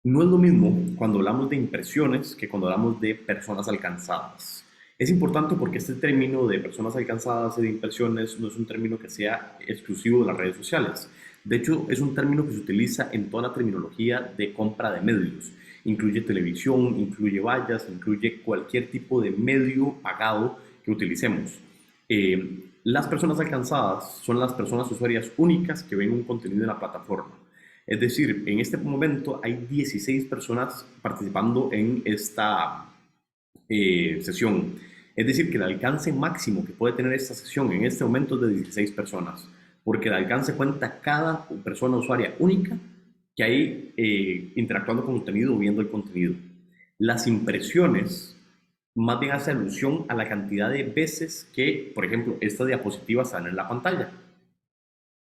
No es lo mismo cuando hablamos de impresiones que cuando hablamos de personas alcanzadas. Es importante porque este término de personas alcanzadas y de impresiones no es un término que sea exclusivo de las redes sociales. De hecho, es un término que se utiliza en toda la terminología de compra de medios. Incluye televisión, incluye vallas, incluye cualquier tipo de medio pagado que utilicemos. Las personas alcanzadas son las personas usuarias únicas que ven un contenido en la plataforma. Es decir, en este momento hay 16 personas participando en esta sesión. Es decir, que el alcance máximo que puede tener esta sesión en este momento es de 16 personas, porque el alcance cuenta cada persona usuaria única que hay interactuando con el contenido o viendo el contenido. Las impresiones más bien hace alusión a la cantidad de veces que, por ejemplo, esta diapositiva sale en la pantalla.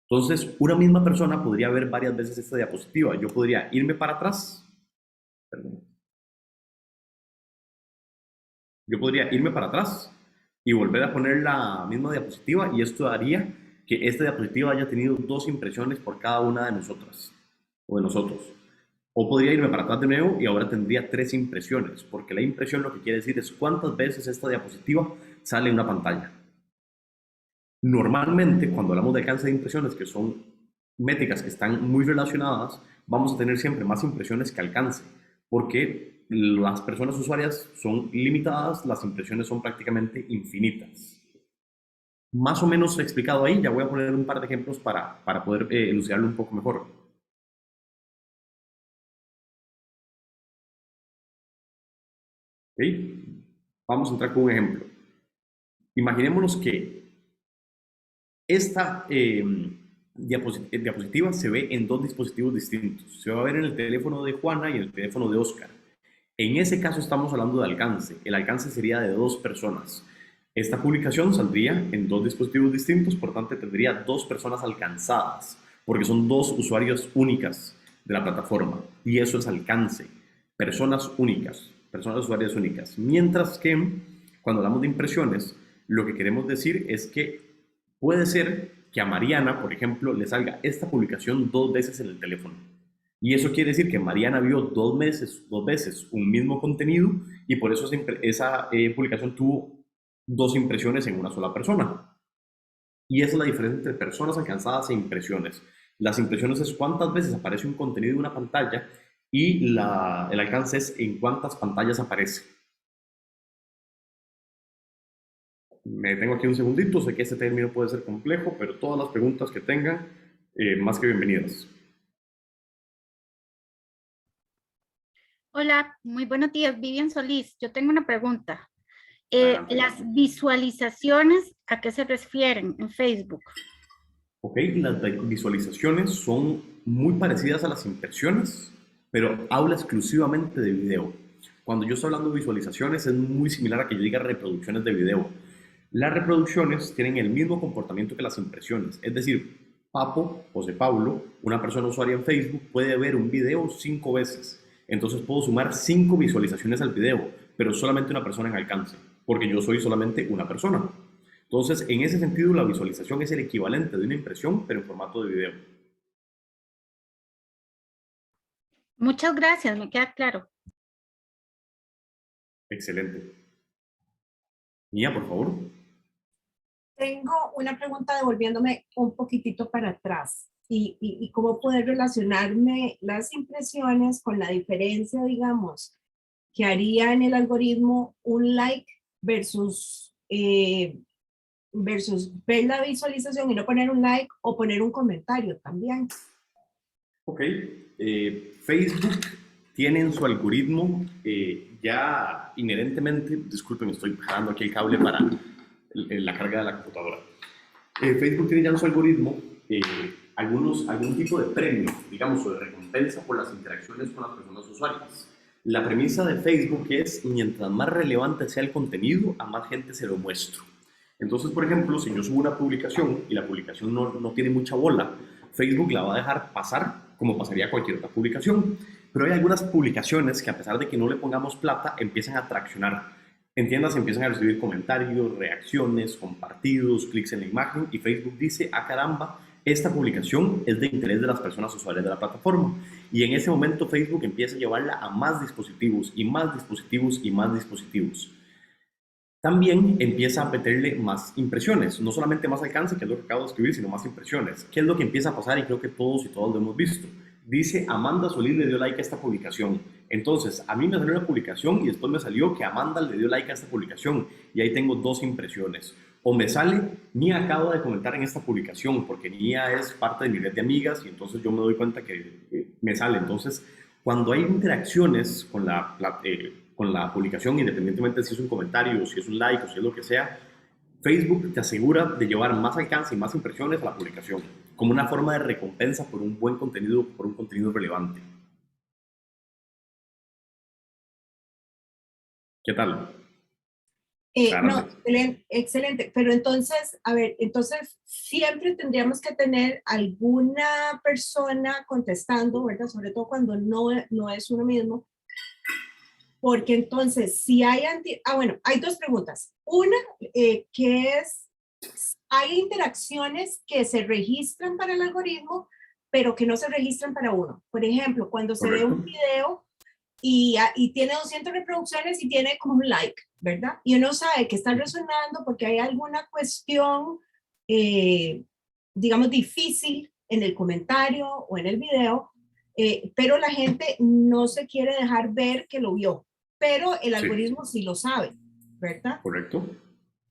Entonces, una misma persona podría ver varias veces esta diapositiva. Yo podría irme para atrás. Perdón. Yo podría irme para atrás y volver a poner la misma diapositiva y esto haría que esta diapositiva haya tenido 2 impresiones por cada una de nosotras o de nosotros. O podría irme para atrás de nuevo y ahora tendría 3 impresiones, porque la impresión lo que quiere decir es cuántas veces esta diapositiva sale en una pantalla. Normalmente, cuando hablamos de alcance de impresiones, que son métricas que están muy relacionadas, vamos a tener siempre más impresiones que alcance, porque las personas usuarias son limitadas, las impresiones son prácticamente infinitas. Más o menos explicado ahí, ya voy a poner un par de ejemplos para poder elucidarlo un poco mejor. ¿Okay? Vamos a entrar con un ejemplo. Imaginémonos que esta diapositiva se ve en dos dispositivos distintos. Se va a ver en el teléfono de Juana y en el teléfono de Oscar. En ese caso estamos hablando de alcance. El alcance sería de 2 personas. Esta publicación saldría en 2 dispositivos distintos, por tanto tendría 2 personas alcanzadas, porque son 2 usuarios únicas de la plataforma. Y eso es alcance. Personas únicas, personas usuarias únicas. Mientras que cuando hablamos de impresiones, lo que queremos decir es que puede ser que a Mariana, por ejemplo, le salga esta publicación 2 veces en el teléfono. Y eso quiere decir que Mariana vio 2 veces un mismo contenido y por eso esa publicación tuvo 2 impresiones en una sola persona. Y esa es la diferencia entre personas alcanzadas e impresiones. Las impresiones es cuántas veces aparece un contenido en una pantalla y el alcance es en cuántas pantallas aparece. Me detengo aquí un segundito, sé que este término puede ser complejo, pero todas las preguntas que tengan, más que bienvenidas. Hola, muy buenos días, Vivian Solís. Yo tengo una pregunta. Las visualizaciones, ¿a qué se refieren en Facebook? Ok, las visualizaciones son muy parecidas a las impresiones, pero habla exclusivamente de video. Cuando yo estoy hablando de visualizaciones es muy similar a que yo diga reproducciones de video. Las reproducciones tienen el mismo comportamiento que las impresiones, es decir, Papo, José Pablo, una persona usuaria en Facebook, puede ver un video 5 veces. Entonces puedo sumar 5 visualizaciones al video, pero solamente una persona en alcance, porque yo soy solamente una persona. Entonces, en ese sentido, la visualización es el equivalente de una impresión, pero en formato de video. Muchas gracias, me queda claro. Excelente. Mía, por favor. Tengo una pregunta devolviéndome un poquitito para atrás y cómo poder relacionarme las impresiones con la diferencia, digamos, que haría en el algoritmo un like versus ver la visualización y no poner un like o poner un comentario también. Ok. Facebook tiene en su algoritmo ya inherentemente, disculpen, estoy jalando aquí el cable para la carga de la computadora. Facebook tiene ya en su algoritmo algún tipo de premio, digamos, o de recompensa por las interacciones con las personas usuarias. La premisa de Facebook es, mientras más relevante sea el contenido, a más gente se lo muestro. Entonces, por ejemplo, si yo subo una publicación y la publicación no tiene mucha bola, Facebook la va a dejar pasar como pasaría cualquier otra publicación. Pero hay algunas publicaciones que, a pesar de que no le pongamos plata, empiezan a traccionar. Entiendas, empiezan a recibir comentarios, reacciones, compartidos, clics en la imagen y Facebook dice, ah caramba, esta publicación es de interés de las personas usuarias de la plataforma. Y en ese momento Facebook empieza a llevarla a más dispositivos y más dispositivos y más dispositivos. También empieza a meterle más impresiones, no solamente más alcance, que es lo que acabo de escribir, sino más impresiones. ¿Qué es lo que empieza a pasar? Y creo que todos y todas lo hemos visto. Dice, Amanda Solís le dio like a esta publicación. Entonces, a mí me salió una publicación y después me salió que Amanda le dio like a esta publicación. Y ahí tengo 2 impresiones. O me sale, Nia acaba de comentar en esta publicación, porque Nia es parte de mi red de amigas y entonces yo me doy cuenta que me sale. Entonces, cuando hay interacciones con la publicación, independientemente si es un comentario, si es un like o si es lo que sea, Facebook te asegura de llevar más alcance y más impresiones a la publicación, como una forma de recompensa por un buen contenido, por un contenido relevante. ¿Qué tal? No, excelente, pero entonces, a ver, entonces siempre tendríamos que tener alguna persona contestando, ¿verdad? Sobre todo cuando no es uno mismo, porque entonces si hay, bueno, hay 2 preguntas. Una, que es, hay interacciones que se registran para el algoritmo, pero que no se registran para uno. Por ejemplo, cuando se ve un video y tiene 200 reproducciones y tiene como un like, ¿verdad? Y uno sabe que está resonando porque hay alguna cuestión, digamos, difícil en el comentario o en el video, pero la gente no se quiere dejar ver que lo vio, pero el algoritmo sí lo sabe, ¿verdad? Correcto.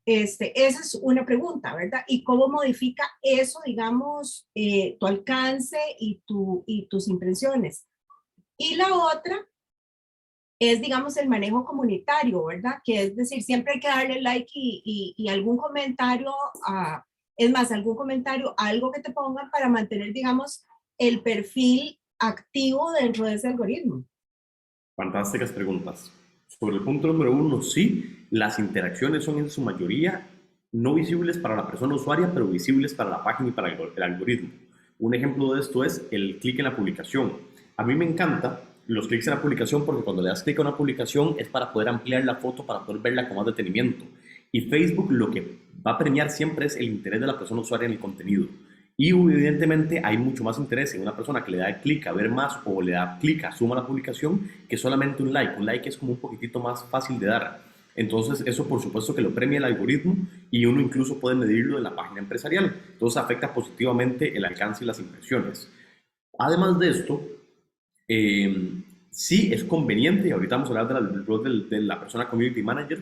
Esa es una pregunta, ¿verdad? ¿Y cómo modifica eso, digamos, tu alcance y tus impresiones? Y la otra es, digamos, el manejo comunitario, ¿verdad? Que es decir, siempre hay que darle like y algún comentario Es más, algún comentario, algo que te pongan para mantener, digamos, el perfil activo dentro de ese algoritmo. Fantásticas preguntas. Sobre el punto número 1, sí, las interacciones son en su mayoría no visibles para la persona usuaria, pero visibles para la página y para el algoritmo. Un ejemplo de esto es el clic en la publicación. A mí me encanta los clics en la publicación porque cuando le das clic a una publicación es para poder ampliar la foto, para poder verla con más detenimiento. Y Facebook lo que va a premiar siempre es el interés de la persona usuaria en el contenido. Y evidentemente hay mucho más interés en una persona que le da clic a ver más o le da clic a suma la publicación que solamente un like. Un like es como un poquitito más fácil de dar. Entonces eso por supuesto que lo premia el algoritmo y uno incluso puede medirlo en la página empresarial. Entonces afecta positivamente el alcance y las impresiones. Además de esto, sí es conveniente, y ahorita vamos a hablar del rol de la persona Community Manager,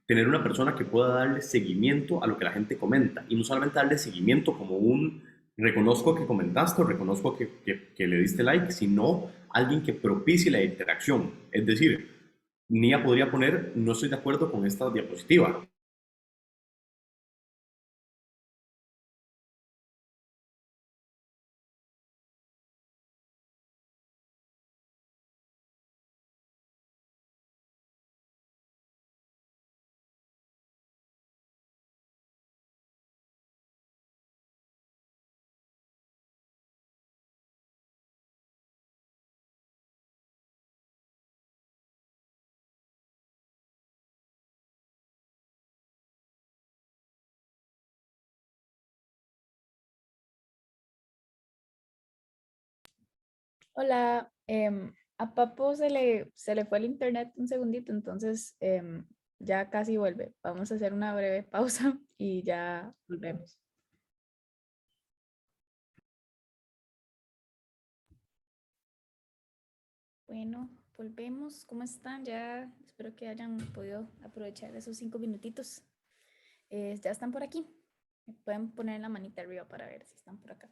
tener una persona que pueda darle seguimiento a lo que la gente comenta y no solamente darle seguimiento como un reconozco que comentaste o reconozco que le diste like, sino alguien que propicie la interacción. Es decir, Nia podría poner, no estoy de acuerdo con esta diapositiva. Hola, a Papo se le fue el internet un segundito, entonces ya casi vuelve. Vamos a hacer una breve pausa y ya volvemos. Bueno, volvemos. ¿Cómo están? Ya espero que hayan podido aprovechar esos 5 minutitos. Ya están por aquí. Me pueden poner la manita arriba para ver si están por acá.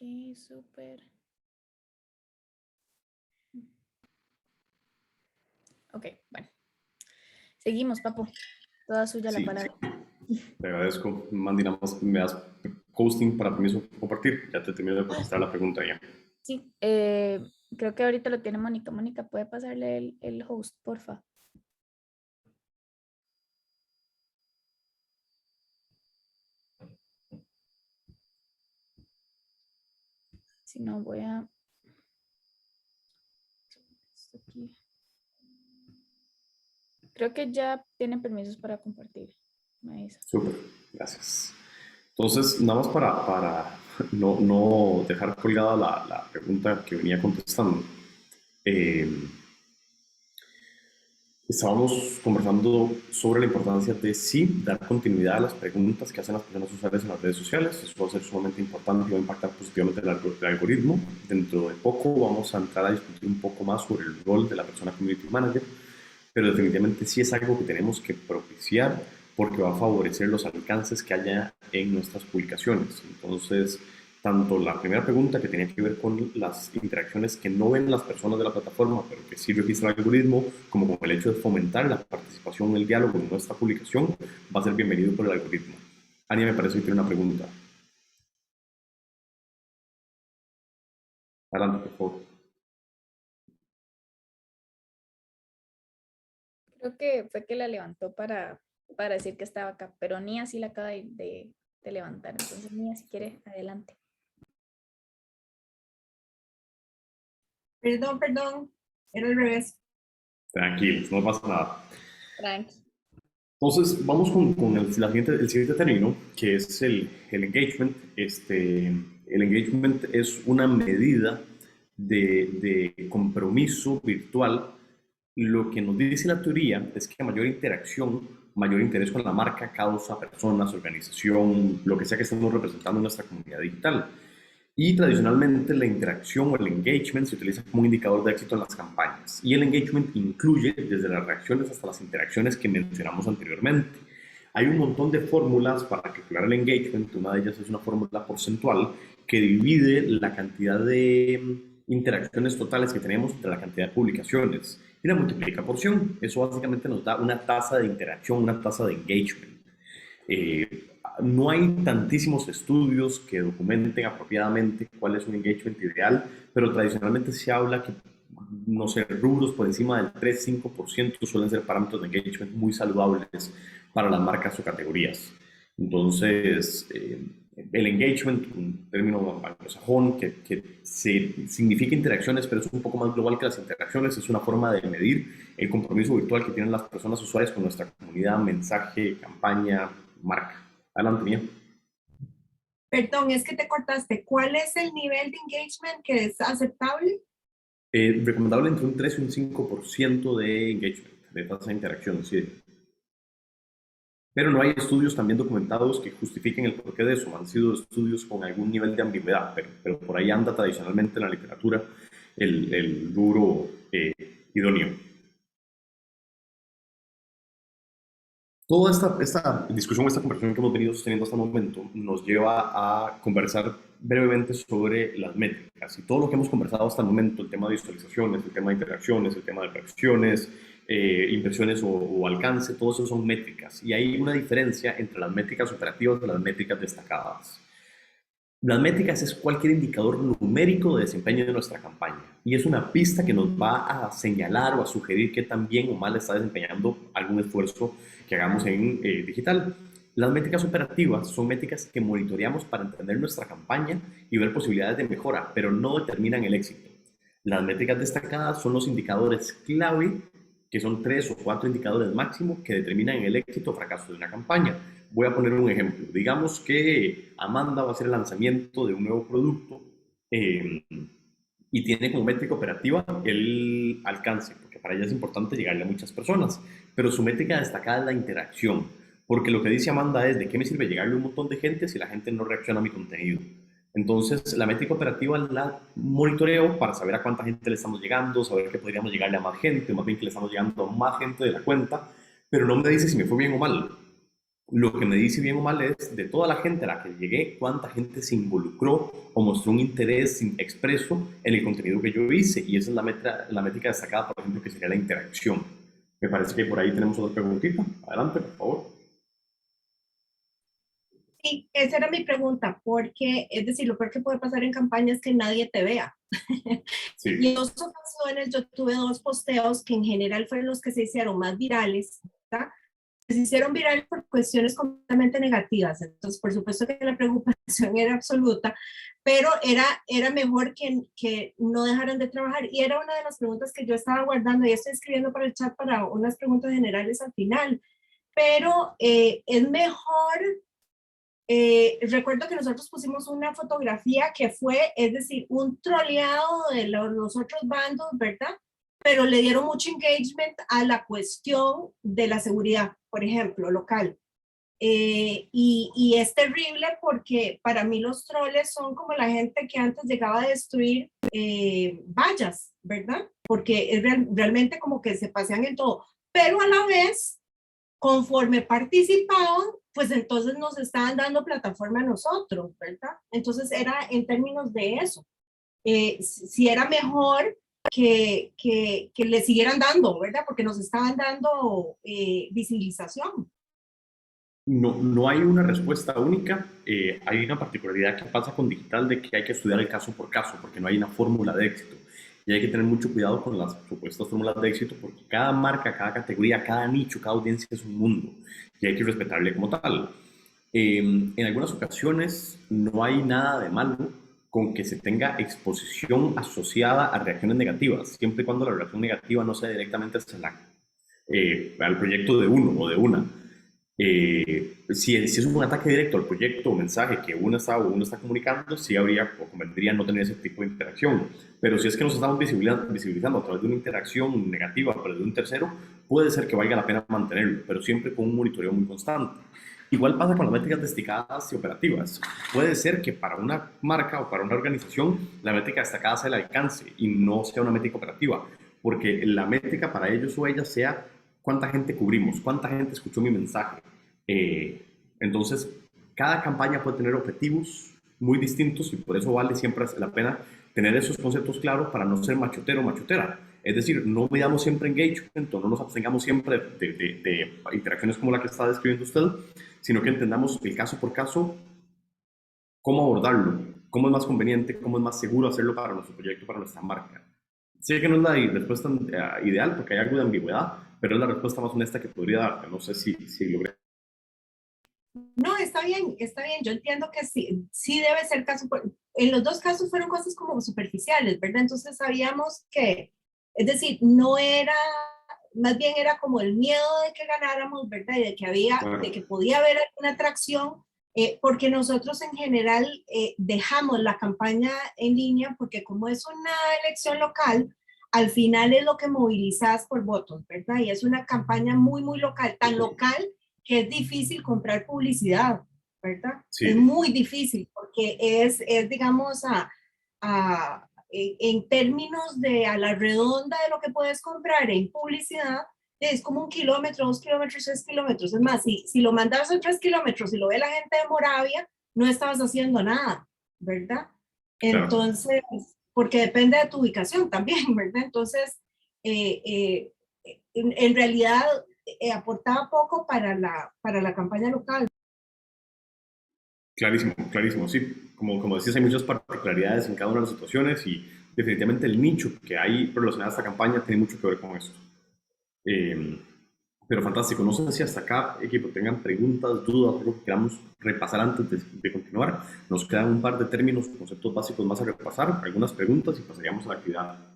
Ok, súper. Ok, bueno. Seguimos, Papo. Toda suya la palabra. Te agradezco. Mandy, nada más me das hosting para permiso compartir. Ya te termino de contestar la pregunta ya. Sí, creo que ahorita lo tiene Mónica. Mónica, ¿puede pasarle el host, porfa? Si no, voy a... Aquí. Creo que ya tiene permisos para compartir. Súper, gracias. Entonces, nada más para no dejar colgada la pregunta que venía contestando. Estábamos conversando sobre la importancia de sí dar continuidad a las preguntas que hacen las personas usuarias en las redes sociales. Eso va a ser sumamente importante y va a impactar positivamente el algoritmo. Dentro de poco vamos a entrar a discutir un poco más sobre el rol de la persona Community Manager, pero definitivamente sí es algo que tenemos que propiciar porque va a favorecer los alcances que haya en nuestras publicaciones. Entonces, tanto la primera pregunta que tenía que ver con las interacciones que no ven las personas de la plataforma, pero que sí registra el algoritmo, como con el hecho de fomentar la participación en el diálogo en nuestra publicación, va a ser bienvenido por el algoritmo. Ania, me parece que tiene una pregunta. Adelante, por favor. Creo que fue que la levantó para decir que estaba acá, pero Nia sí la acaba de levantar. Entonces, Nia, si quiere, adelante. Perdón, era al revés. Tranquilos, no pasa nada. Tranqui. Entonces, vamos con el siguiente término, que es el engagement. El engagement es una medida de compromiso virtual. Lo que nos dice la teoría es que a mayor interacción, mayor interés con la marca, causa, personas, organización, lo que sea que estemos representando en nuestra comunidad digital. Y tradicionalmente la interacción o el engagement se utiliza como un indicador de éxito en las campañas. Y el engagement incluye desde las reacciones hasta las interacciones que mencionamos anteriormente. Hay un montón de fórmulas para calcular el engagement. Una de ellas es una fórmula porcentual que divide la cantidad de interacciones totales que tenemos entre la cantidad de publicaciones y la multiplica por 100. Eso básicamente nos da una tasa de interacción, una tasa de engagement. No hay tantísimos estudios que documenten apropiadamente cuál es un engagement ideal, pero tradicionalmente se habla que, no sé, rubros por encima del 3-5% suelen ser parámetros de engagement muy saludables para las marcas o categorías. Entonces, el engagement, un término anglosajón que significa interacciones, pero es un poco más global que las interacciones, es una forma de medir el compromiso virtual que tienen las personas usuarias con nuestra comunidad, mensaje, campaña, marca. Adelante, Mía. Perdón, es que te cortaste. ¿Cuál es el nivel de engagement que es aceptable? Recomendable entre un 3 y un 5% de engagement, de tasa de interacción, sí. Pero no hay estudios también documentados que justifiquen el porqué de eso. Han sido estudios con algún nivel de ambigüedad, pero por ahí anda tradicionalmente en la literatura el rubro idóneo. Toda esta discusión, esta conversación que hemos venido sosteniendo hasta el momento nos lleva a conversar brevemente sobre las métricas. Y todo lo que hemos conversado hasta el momento, el tema de visualizaciones, el tema de interacciones, el tema de reacciones, impresiones o alcance, todos esos son métricas. Y hay una diferencia entre las métricas operativas y las métricas destacadas. Las métricas es cualquier indicador numérico de desempeño de nuestra campaña y es una pista que nos va a señalar o a sugerir qué tan bien o mal está desempeñando algún esfuerzo que hagamos en digital. Las métricas operativas son métricas que monitoreamos para entender nuestra campaña y ver posibilidades de mejora, pero no determinan el éxito. Las métricas destacadas son los indicadores clave, que son 3 o 4 indicadores máximo que determinan el éxito o fracaso de una campaña. Voy a poner un ejemplo. Digamos que Amanda va a hacer el lanzamiento de un nuevo producto y tiene como métrica operativa el alcance, porque para ella es importante llegarle a muchas personas, pero su métrica destacada es la interacción, porque lo que dice Amanda es: ¿de qué me sirve llegarle a un montón de gente si la gente no reacciona a mi contenido? Entonces, la métrica operativa la monitoreo para saber a cuánta gente le estamos llegando, saber que podríamos llegarle a más gente, más bien que le estamos llegando a más gente de la cuenta, pero no me dice si me fue bien o mal. Lo que me dice bien o mal es de toda la gente a la que llegué, cuánta gente se involucró o mostró un interés expreso en el contenido que yo hice. Y esa es la métrica destacada, por ejemplo, que sería la interacción. Me parece que por ahí tenemos otra preguntita. Adelante, por favor. Sí, esa era mi pregunta, porque, es decir, lo peor que puede pasar en campaña es que nadie te vea. Sí. Y en 2 ocasiones yo tuve 2 posteos que en general fueron los que se hicieron más virales, ¿verdad? Se hicieron virales por cuestiones completamente negativas. Entonces, por supuesto que la preocupación era absoluta, pero era mejor que no dejaran de trabajar. Y era una de las preguntas que yo estaba guardando y estoy escribiendo para el chat para unas preguntas generales al final. Pero es mejor... recuerdo que nosotros pusimos una fotografía que fue, es decir, un troleado de los otros bandos, ¿verdad? Pero le dieron mucho engagement a la cuestión de la seguridad, por ejemplo, local. Y es terrible porque para mí los troles son como la gente que antes llegaba a destruir vallas, ¿verdad? Porque es realmente como que se pasean en todo. Pero a la vez, conforme participaban, pues entonces nos estaban dando plataforma a nosotros, ¿verdad? Entonces era en términos de eso. Si era mejor que le siguieran dando, ¿verdad? Porque nos estaban dando visibilización. No hay una respuesta única. Hay una particularidad que pasa con digital de que hay que estudiar el caso por caso, porque no hay una fórmula de éxito. Y hay que tener mucho cuidado con las supuestas fórmulas de éxito, porque cada marca, cada categoría, cada nicho, cada audiencia es un mundo y hay que respetarle como tal. En algunas ocasiones no hay nada de malo con que se tenga exposición asociada a reacciones negativas, siempre y cuando la reacción negativa no sea directamente hacia al proyecto de uno o de una. Si es un ataque directo al proyecto o mensaje que uno está comunicando, sí habría o convendría no tener ese tipo de interacción. Pero si es que nos estamos visibilizando a través de una interacción negativa, pero de un tercero, puede ser que valga la pena mantenerlo, pero siempre con un monitoreo muy constante. Igual pasa con las métricas destacadas y operativas. Puede ser que para una marca o para una organización la métrica destacada sea el alcance y no sea una métrica operativa, porque la métrica para ellos o ellas sea cuánta gente cubrimos, cuánta gente escuchó mi mensaje. Entonces, cada campaña puede tener objetivos muy distintos y por eso vale siempre la pena tener esos conceptos claros para no ser machotero o machotera. Es decir, no veamos siempre engagement o no nos abstengamos siempre de interacciones como la que está describiendo usted, sino que entendamos el caso por caso, cómo abordarlo, cómo es más conveniente, cómo es más seguro hacerlo para nuestro proyecto, para nuestra marca. Sé que no es la respuesta ideal porque hay algo de ambigüedad, pero es la respuesta más honesta que podría darte. No sé si logré. No, está bien, yo entiendo que sí, sí debe ser caso, en los dos casos fueron cosas como superficiales, ¿verdad? Entonces sabíamos que, es decir, no era, más bien era como el miedo de que ganáramos, ¿verdad? Y de que de que podía haber alguna atracción, porque nosotros en general dejamos la campaña en línea, porque como es una elección local, al final es lo que movilizas por votos, ¿verdad? Y es una campaña muy, muy local, tan local que es difícil comprar publicidad, ¿verdad? Sí. Es muy difícil porque es digamos, en términos de a la redonda de lo que puedes comprar en publicidad, es como 1 kilómetro, 2 kilómetros, 6 kilómetros. Es más, si lo mandas a 3 kilómetros y lo ve la gente de Moravia, no estabas haciendo nada, ¿verdad? Claro. Entonces, porque depende de tu ubicación también, ¿verdad? Entonces, en realidad aportaba poco para la campaña local. Clarísimo, clarísimo, sí. Como decías, hay muchas particularidades en cada una de las situaciones y definitivamente el nicho que hay relacionado a esta campaña tiene mucho que ver con eso. Pero fantástico. No sé si hasta acá, equipo, tengan preguntas, dudas, algo que queramos repasar antes de continuar. Nos quedan un par de términos, conceptos básicos más a repasar, algunas preguntas y pasaríamos a la actividad.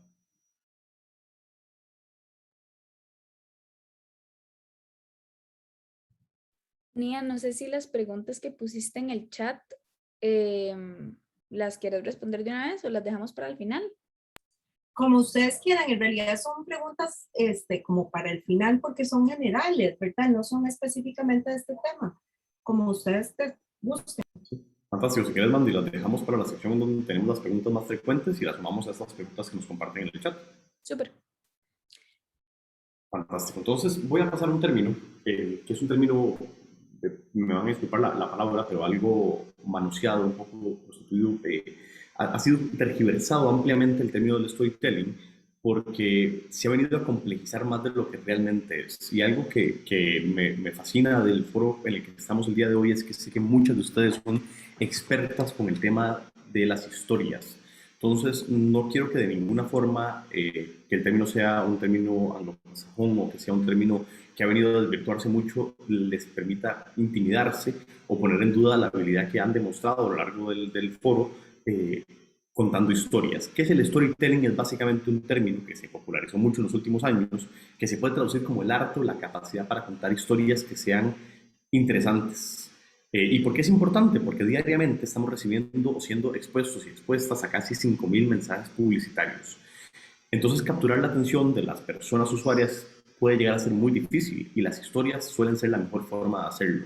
Nia, no sé si las preguntas que pusiste en el chat las quieres responder de una vez o las dejamos para el final. Como ustedes quieran, en realidad son preguntas como para el final porque son generales, ¿verdad? No son específicamente de este tema, como ustedes te gusten. Fantástico, si quieres, Mandy, las dejamos para la sección donde tenemos las preguntas más frecuentes y las sumamos a estas preguntas que nos comparten en el chat. Súper. Fantástico. Entonces, voy a pasar un término, que es un término, me van a disculpar la palabra, pero algo manoseado, un poco constituido, ha sido tergiversado ampliamente el término del storytelling, porque se ha venido a complejizar más de lo que realmente es. Y algo que me fascina del foro en el que estamos el día de hoy es que sé que muchas de ustedes son expertas con el tema de las historias. Entonces, no quiero que de ninguna forma que el término sea un término anglosajón o que sea un término que ha venido a desvirtuarse mucho, les permita intimidarse o poner en duda la habilidad que han demostrado a lo largo del foro contando historias. ¿Qué es el storytelling? Es básicamente un término que se popularizó mucho en los últimos años, que se puede traducir como el arte o la capacidad para contar historias que sean interesantes. ¿Y por qué es importante? Porque diariamente estamos recibiendo o siendo expuestos y expuestas a casi 5.000 mensajes publicitarios. Entonces, capturar la atención de las personas usuarias puede llegar a ser muy difícil y las historias suelen ser la mejor forma de hacerlo.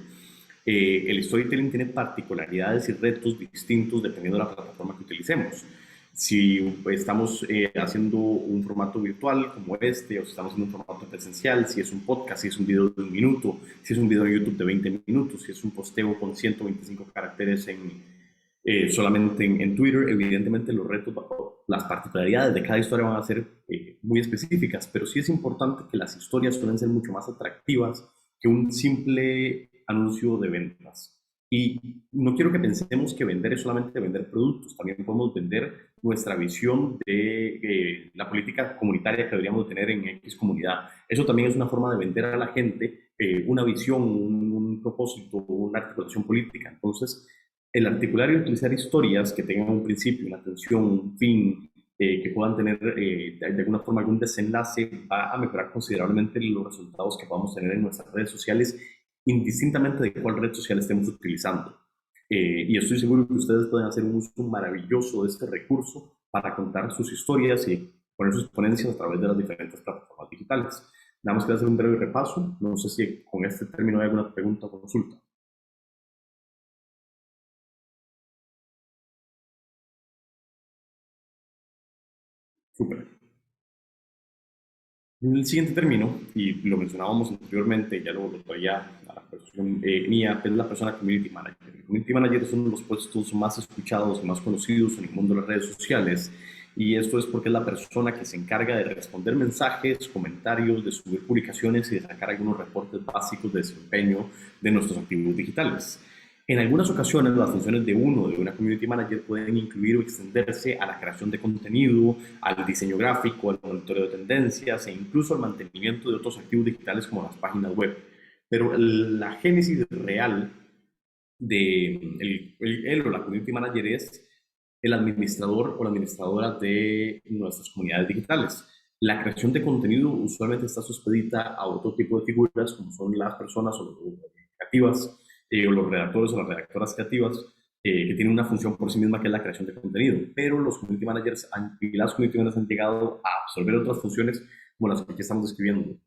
El storytelling tiene particularidades y retos distintos dependiendo de la plataforma que utilicemos. Si estamos haciendo un formato virtual como este, o si estamos haciendo un formato presencial, si es un podcast, si es un video de 1 minuto, si es un video en YouTube de 20 minutos, si es un posteo con 125 caracteres solamente en Twitter, evidentemente los retos, las particularidades de cada historia van a ser muy específicas, pero sí es importante que las historias suelen ser mucho más atractivas que un simple anuncio de ventas. Y no quiero que pensemos que vender es solamente vender productos, también podemos vender nuestra visión de la política comunitaria que deberíamos tener en X comunidad. Eso también es una forma de vender a la gente una visión, un propósito, una articulación política. Entonces, el articular y utilizar historias que tengan un principio, una atención, un fin, que puedan tener de alguna forma algún desenlace, va a mejorar considerablemente los resultados que podamos tener en nuestras redes sociales, indistintamente de cuál red social estemos utilizando. Y estoy seguro que ustedes pueden hacer un uso maravilloso de este recurso para contar sus historias y poner sus ponencias a través de las diferentes plataformas digitales. Nada más que hacer un breve repaso. No sé si con este término hay alguna pregunta o consulta. Súper. El siguiente término, y lo mencionábamos anteriormente, ya lo traía a la persona mía, es la persona community manager. community manager es uno de los puestos más escuchados y más conocidos en el mundo de las redes sociales. Y esto es porque es la persona que se encarga de responder mensajes, comentarios, de subir publicaciones y de sacar algunos reportes básicos de desempeño de nuestros activos digitales. En algunas ocasiones, las funciones de una community manager pueden incluir o extenderse a la creación de contenido, al diseño gráfico, al monitoreo de tendencias e incluso al mantenimiento de otros activos digitales como las páginas web. Pero la génesis real de él o la community manager es el administrador o la administradora de nuestras comunidades digitales. La creación de contenido usualmente está supedita a otro tipo de figuras, como son las personas o los creativas, o los redactores o las redactoras creativas, que tienen una función por sí misma, que es la creación de contenido. Pero los community managers y las community managers han llegado a absorber otras funciones como las que aquí estamos describiendo.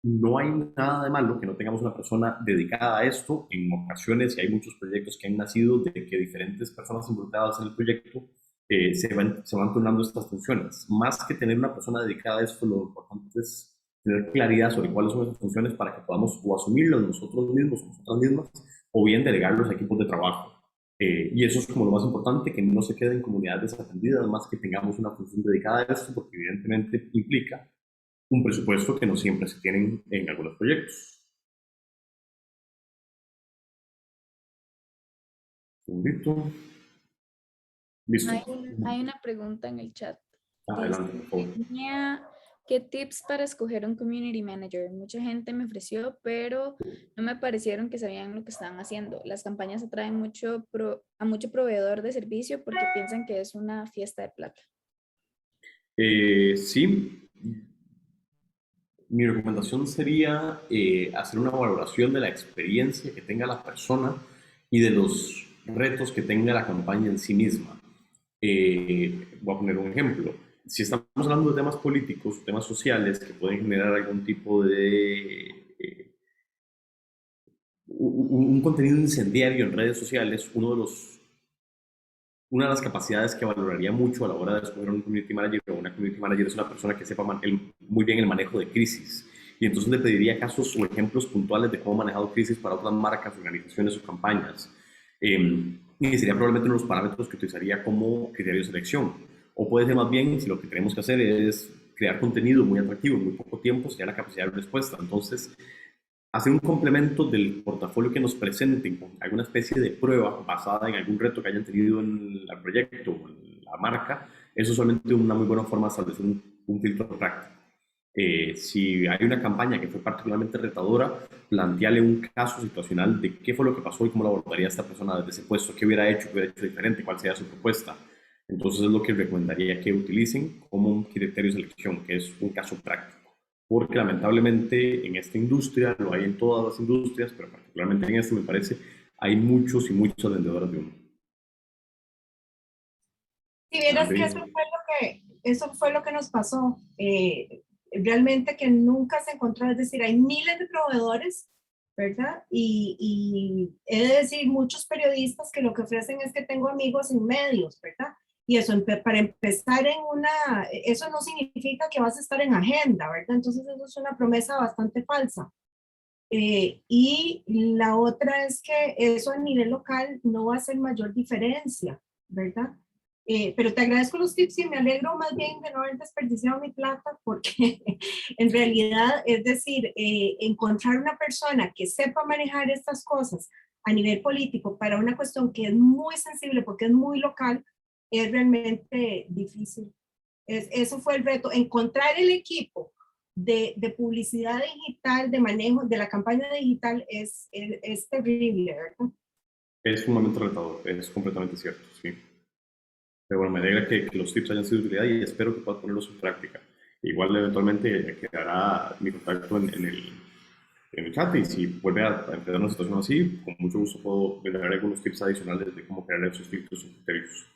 No hay nada de malo que no tengamos una persona dedicada a esto. En ocasiones, y hay muchos proyectos que han nacido de que diferentes personas involucradas en el proyecto se van turnando estas funciones. Más que tener una persona dedicada a esto, lo importante es tener claridad sobre cuáles son esas funciones para que podamos o asumirlas nosotros mismos, nosotras mismas, o bien delegarlos a equipos de trabajo. Y eso es como lo más importante, que no se queden comunidades desatendidas, más que tengamos una función dedicada a esto, porque evidentemente implica un presupuesto que no siempre se tienen en algunos proyectos. Un segundito. Listo. Hay una pregunta en el chat. Adelante, por favor. ¿Qué tips para escoger un community manager? Mucha gente me ofreció, pero no me parecieron que sabían lo que estaban haciendo. Las campañas atraen a mucho proveedor de servicio porque piensan que es una fiesta de plata. Sí. Mi recomendación sería hacer una valoración de la experiencia que tenga la persona y de los retos que tenga la campaña en sí misma. Voy a poner un ejemplo. Si estamos hablando de temas políticos, temas sociales que pueden generar algún tipo de un contenido incendiario en redes sociales, una de las capacidades que valoraría mucho a la hora de escoger un community manager o una community manager es una persona que sepa muy bien el manejo de crisis. Y entonces le pediría casos o ejemplos puntuales de cómo ha manejado crisis para otras marcas, organizaciones o campañas. Y sería probablemente uno de los parámetros que utilizaría como criterio de selección. O puede ser más bien, si lo que tenemos que hacer es crear contenido muy atractivo en muy poco tiempo, sería la capacidad de respuesta. Entonces, hacer un complemento del portafolio que nos presenten con alguna especie de prueba basada en algún reto que hayan tenido en el proyecto o en la marca, eso es solamente una muy buena forma de establecer un filtro práctico. Si hay una campaña que fue particularmente retadora, plantearle un caso situacional de qué fue lo que pasó y cómo lo abordaría esta persona desde ese puesto, qué hubiera hecho diferente, cuál sería su propuesta. Entonces es lo que recomendaría que utilicen como un criterio de selección, que es un caso práctico. Porque lamentablemente en esta industria, lo hay en todas las industrias, pero particularmente en esta me parece, hay muchos y muchas vendedoras de humo. Si vieras que eso fue lo que nos pasó. Realmente que nunca se encontró, es decir, hay miles de proveedores, ¿verdad? Y he de decir, muchos periodistas que lo que ofrecen es que tengo amigos en medios, ¿verdad? Y eso, para empezar eso no significa que vas a estar en agenda, ¿verdad? Entonces eso es una promesa bastante falsa. Y la otra es que eso a nivel local no va a hacer mayor diferencia, ¿verdad? Pero te agradezco los tips y me alegro más bien de no haber desperdiciado mi plata, porque en realidad, es decir, encontrar una persona que sepa manejar estas cosas a nivel político para una cuestión que es muy sensible porque es muy local, es realmente difícil. Eso fue el reto, encontrar el equipo de publicidad digital, de manejo de la campaña digital es terrible, ¿verdad? Es sumamente retador, es completamente cierto, sí. Pero bueno, me alegra que los tips hayan sido de utilidad y espero que puedas ponerlos en práctica. Igual eventualmente quedará mi contacto en el chat, y si vuelve a empezar una situación así, con mucho gusto puedo dar algunos tips adicionales de cómo crear esos filtros y criterios.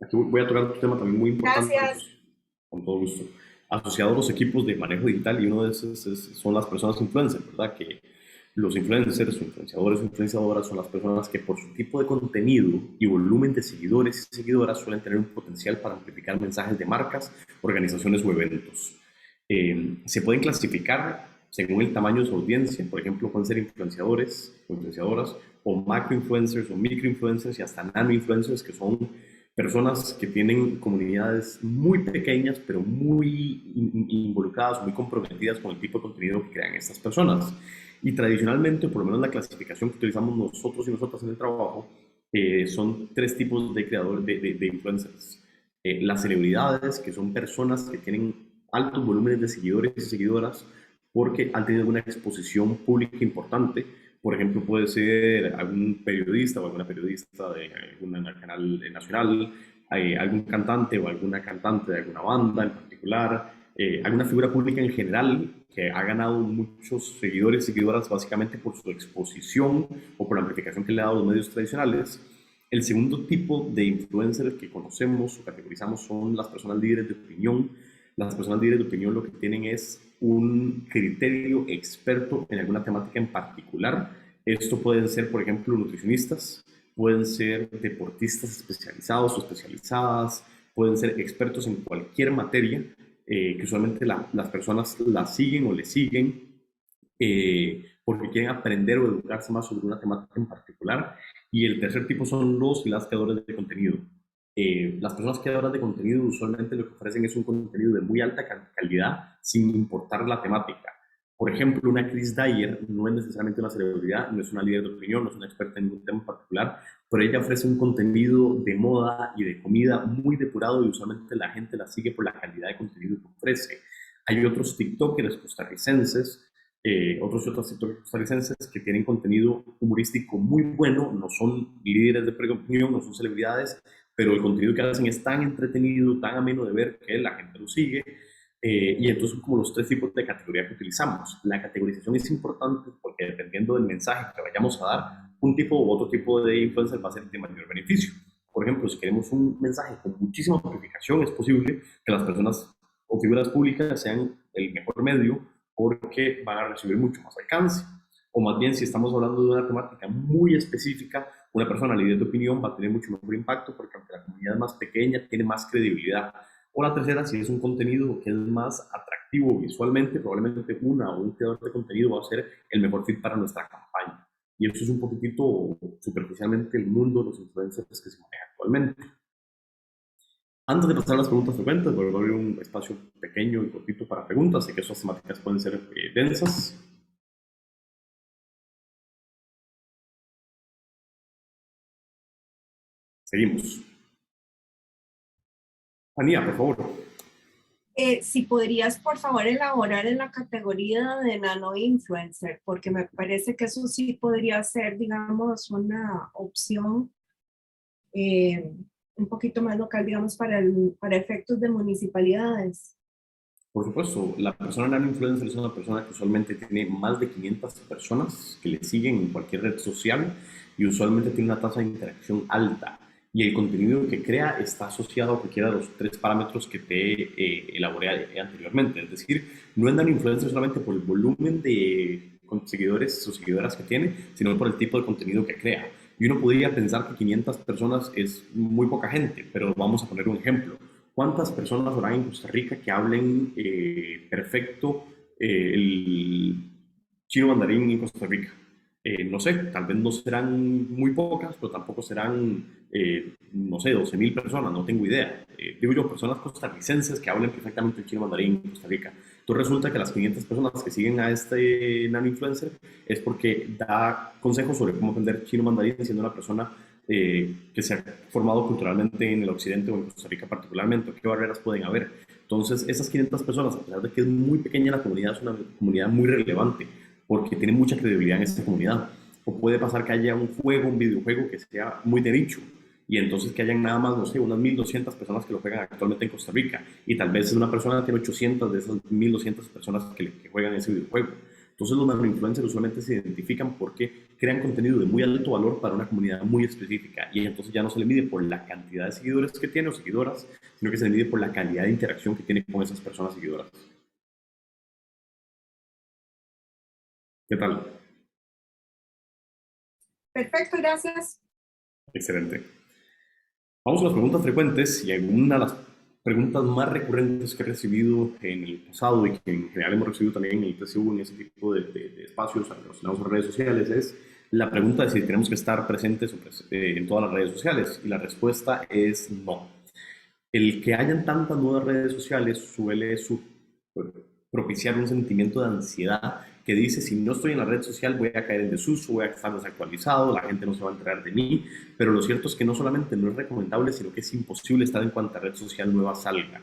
Aquí voy a tocar otro tema también muy importante. Gracias. Con todo gusto. Asociado a los equipos de manejo digital, y uno de esos son las personas influencers, ¿verdad? Que los influencers, influenciadores o influenciadoras son las personas que por su tipo de contenido y volumen de seguidores y seguidoras suelen tener un potencial para amplificar mensajes de marcas, organizaciones o eventos. Se pueden clasificar según el tamaño de su audiencia. Por ejemplo, pueden ser influenciadores o influenciadoras, o macroinfluencers o microinfluencers y hasta nanoinfluencers, que son personas que tienen comunidades muy pequeñas, pero muy involucradas, muy comprometidas con el tipo de contenido que crean estas personas. Y tradicionalmente, por lo menos la clasificación que utilizamos nosotros y nosotras en el trabajo, son tres tipos de creadores, de influencers. Las celebridades, que son personas que tienen altos volúmenes de seguidores y seguidoras porque han tenido una exposición pública importante. Por ejemplo, puede ser algún periodista o alguna periodista de algún canal nacional, algún cantante o alguna cantante de alguna banda en particular, alguna figura pública en general que ha ganado muchos seguidores y seguidoras básicamente por su exposición o por la amplificación que le ha dado los medios tradicionales. El segundo tipo de influencers que conocemos o categorizamos son las personas líderes de opinión. Las personas líderes de opinión lo que tienen es un criterio experto en alguna temática en particular. Esto pueden ser, por ejemplo, nutricionistas, pueden ser deportistas especializados o especializadas, pueden ser expertos en cualquier materia, que usualmente las personas la siguen o le siguen porque quieren aprender o educarse más sobre una temática en particular. Y el tercer tipo son los y las creadores de contenido. Las personas creadoras de contenido usualmente lo que ofrecen es un contenido de muy alta calidad sin importar la temática. Por ejemplo, una Chris Dyer no es necesariamente una celebridad, no es una líder de opinión, no es una experta en un tema en particular, pero ella ofrece un contenido de moda y de comida muy depurado y usualmente la gente la sigue por la calidad de contenido que ofrece. Hay otros TikTokers costarricenses, otros TikTokers costarricenses que tienen contenido humorístico muy bueno, no son líderes de opinión, no son celebridades, pero el contenido que hacen es tan entretenido, tan ameno de ver que la gente lo sigue. Y entonces son como los tres tipos de categoría que utilizamos. La categorización es importante porque dependiendo del mensaje que vayamos a dar, un tipo u otro tipo de influencer va a ser de mayor beneficio. Por ejemplo, si queremos un mensaje con muchísima amplificación, es posible que las personas o figuras públicas sean el mejor medio porque van a recibir mucho más alcance. O más bien, si estamos hablando de una temática muy específica, una persona líder de opinión va a tener mucho mejor impacto porque aunque la comunidad es más pequeña, tiene más credibilidad. O la tercera, si es un contenido que es más atractivo visualmente, probablemente una o un creador de contenido va a ser el mejor fit para nuestra campaña. Y eso es un poquitito superficialmente el mundo de los influencers que se maneja actualmente. Antes de pasar a las preguntas frecuentes, voy a abrir un espacio pequeño y cortito para preguntas. Sé que esas temáticas pueden ser densas. Seguimos. Anía, por favor. Si podrías, por favor, elaborar en la categoría de nano influencer, porque me parece que eso sí podría ser, digamos, una opción un poquito más local, digamos, para efectos de municipalidades. Por supuesto, la persona nano influencer es una persona que usualmente tiene más de 500 personas que le siguen en cualquier red social y usualmente tiene una tasa de interacción alta. Y el contenido que crea está asociado a cualquiera de los tres parámetros que te elaboré anteriormente. Es decir, no es nano influencer solamente por el volumen de seguidores o seguidoras que tiene, sino por el tipo de contenido que crea. Y uno podría pensar que 500 personas es muy poca gente, pero vamos a poner un ejemplo. ¿Cuántas personas habrá en Costa Rica que hablen perfecto el chino mandarín en Costa Rica? No sé, tal vez no serán muy pocas, pero tampoco serán, no sé, 12,000 personas, no tengo idea. Digo yo, personas costarricenses que hablen perfectamente el chino mandarín en Costa Rica. Entonces resulta que las 500 personas que siguen a este nano influencer es porque da consejos sobre cómo aprender chino mandarín siendo una persona que se ha formado culturalmente en el occidente o en Costa Rica particularmente, qué barreras pueden haber. Entonces, esas 500 personas, a pesar de que es muy pequeña la comunidad, es una comunidad muy relevante, porque tiene mucha credibilidad en esta comunidad. O puede pasar que haya un juego, un videojuego que sea muy de nicho, y entonces que hayan nada más, no sé, unas 1,200 personas que lo juegan actualmente en Costa Rica, y tal vez una persona tiene 800 de esas 1,200 personas que juegan ese videojuego. Entonces los nanoinfluencers usualmente se identifican porque crean contenido de muy alto valor para una comunidad muy específica y entonces ya no se le mide por la cantidad de seguidores que tiene o seguidoras, sino que se le mide por la calidad de interacción que tiene con esas personas seguidoras. ¿Qué tal? Perfecto, gracias. Excelente. Vamos a las preguntas frecuentes y alguna de las preguntas más recurrentes que he recibido en el pasado y que en general hemos recibido también en el TCU, en ese tipo de espacios relacionados a redes sociales, es la pregunta de si tenemos que estar presentes en todas las redes sociales. Y la respuesta es no. El que hayan tantas nuevas redes sociales suele propiciar un sentimiento de ansiedad que dice, si no estoy en la red social voy a caer en desuso, voy a estar desactualizado, la gente no se va a enterar de mí, pero lo cierto es que no solamente no es recomendable, sino que es imposible estar en cuanta red social nueva salga.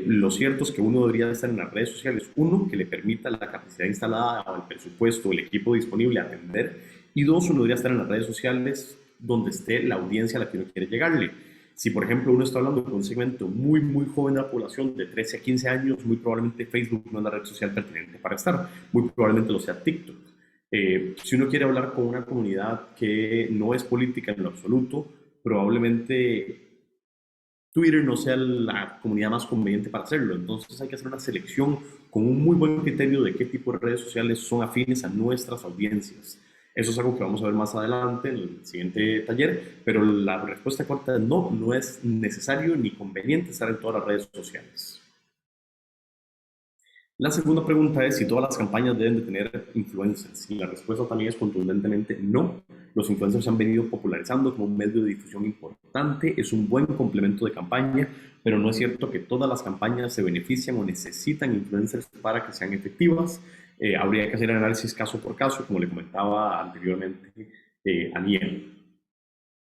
Lo cierto es que uno debería estar en las redes sociales, uno, que le permita la capacidad instalada o el presupuesto, el equipo disponible a atender, y dos, uno debería estar en las redes sociales donde esté la audiencia a la que uno quiere llegarle. Si, por ejemplo, uno está hablando con un segmento muy, muy joven de la población, de 13 a 15 años, muy probablemente Facebook no es la red social pertinente para estar. Muy probablemente lo sea TikTok. Si uno quiere hablar con una comunidad que no es política en lo absoluto, probablemente Twitter no sea la comunidad más conveniente para hacerlo. Entonces hay que hacer una selección con un muy buen criterio de qué tipo de redes sociales son afines a nuestras audiencias. Eso es algo que vamos a ver más adelante en el siguiente taller, pero la respuesta corta es no, no es necesario ni conveniente estar en todas las redes sociales. La segunda pregunta es si todas las campañas deben de tener influencers. Y la respuesta también es contundentemente no. Los influencers se han venido popularizando como un medio de difusión importante, es un buen complemento de campaña, pero no es cierto que todas las campañas se benefician o necesitan influencers para que sean efectivas. Habría que hacer análisis caso por caso, como le comentaba anteriormente a Niel.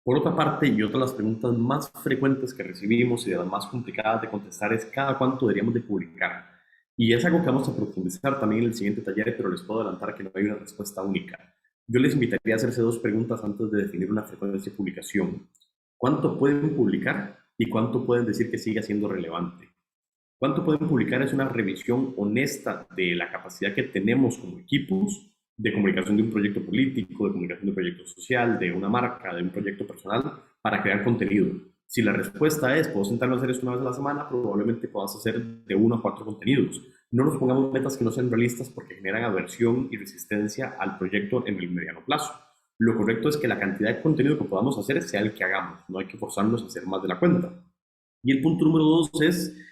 Por otra parte, y otra de las preguntas más frecuentes que recibimos y de las más complicadas de contestar es cada cuánto deberíamos de publicar. Y es algo que vamos a profundizar también en el siguiente taller, pero les puedo adelantar que no hay una respuesta única. Yo les invitaría a hacerse dos preguntas antes de definir una frecuencia de publicación. ¿Cuánto pueden publicar y cuánto pueden decir que sigue siendo relevante? ¿Cuánto pueden publicar? Es una revisión honesta de la capacidad que tenemos como equipos de comunicación de un proyecto político, de comunicación de un proyecto social, de una marca, de un proyecto personal, para crear contenido. Si la respuesta es, puedo sentarme a hacer esto una vez a la semana, probablemente puedas hacer de 1 a 4 contenidos. No nos pongamos metas que no sean realistas porque generan aversión y resistencia al proyecto en el mediano plazo. Lo correcto es que la cantidad de contenido que podamos hacer sea el que hagamos. No hay que forzarnos a hacer más de la cuenta. Y el punto número 2 es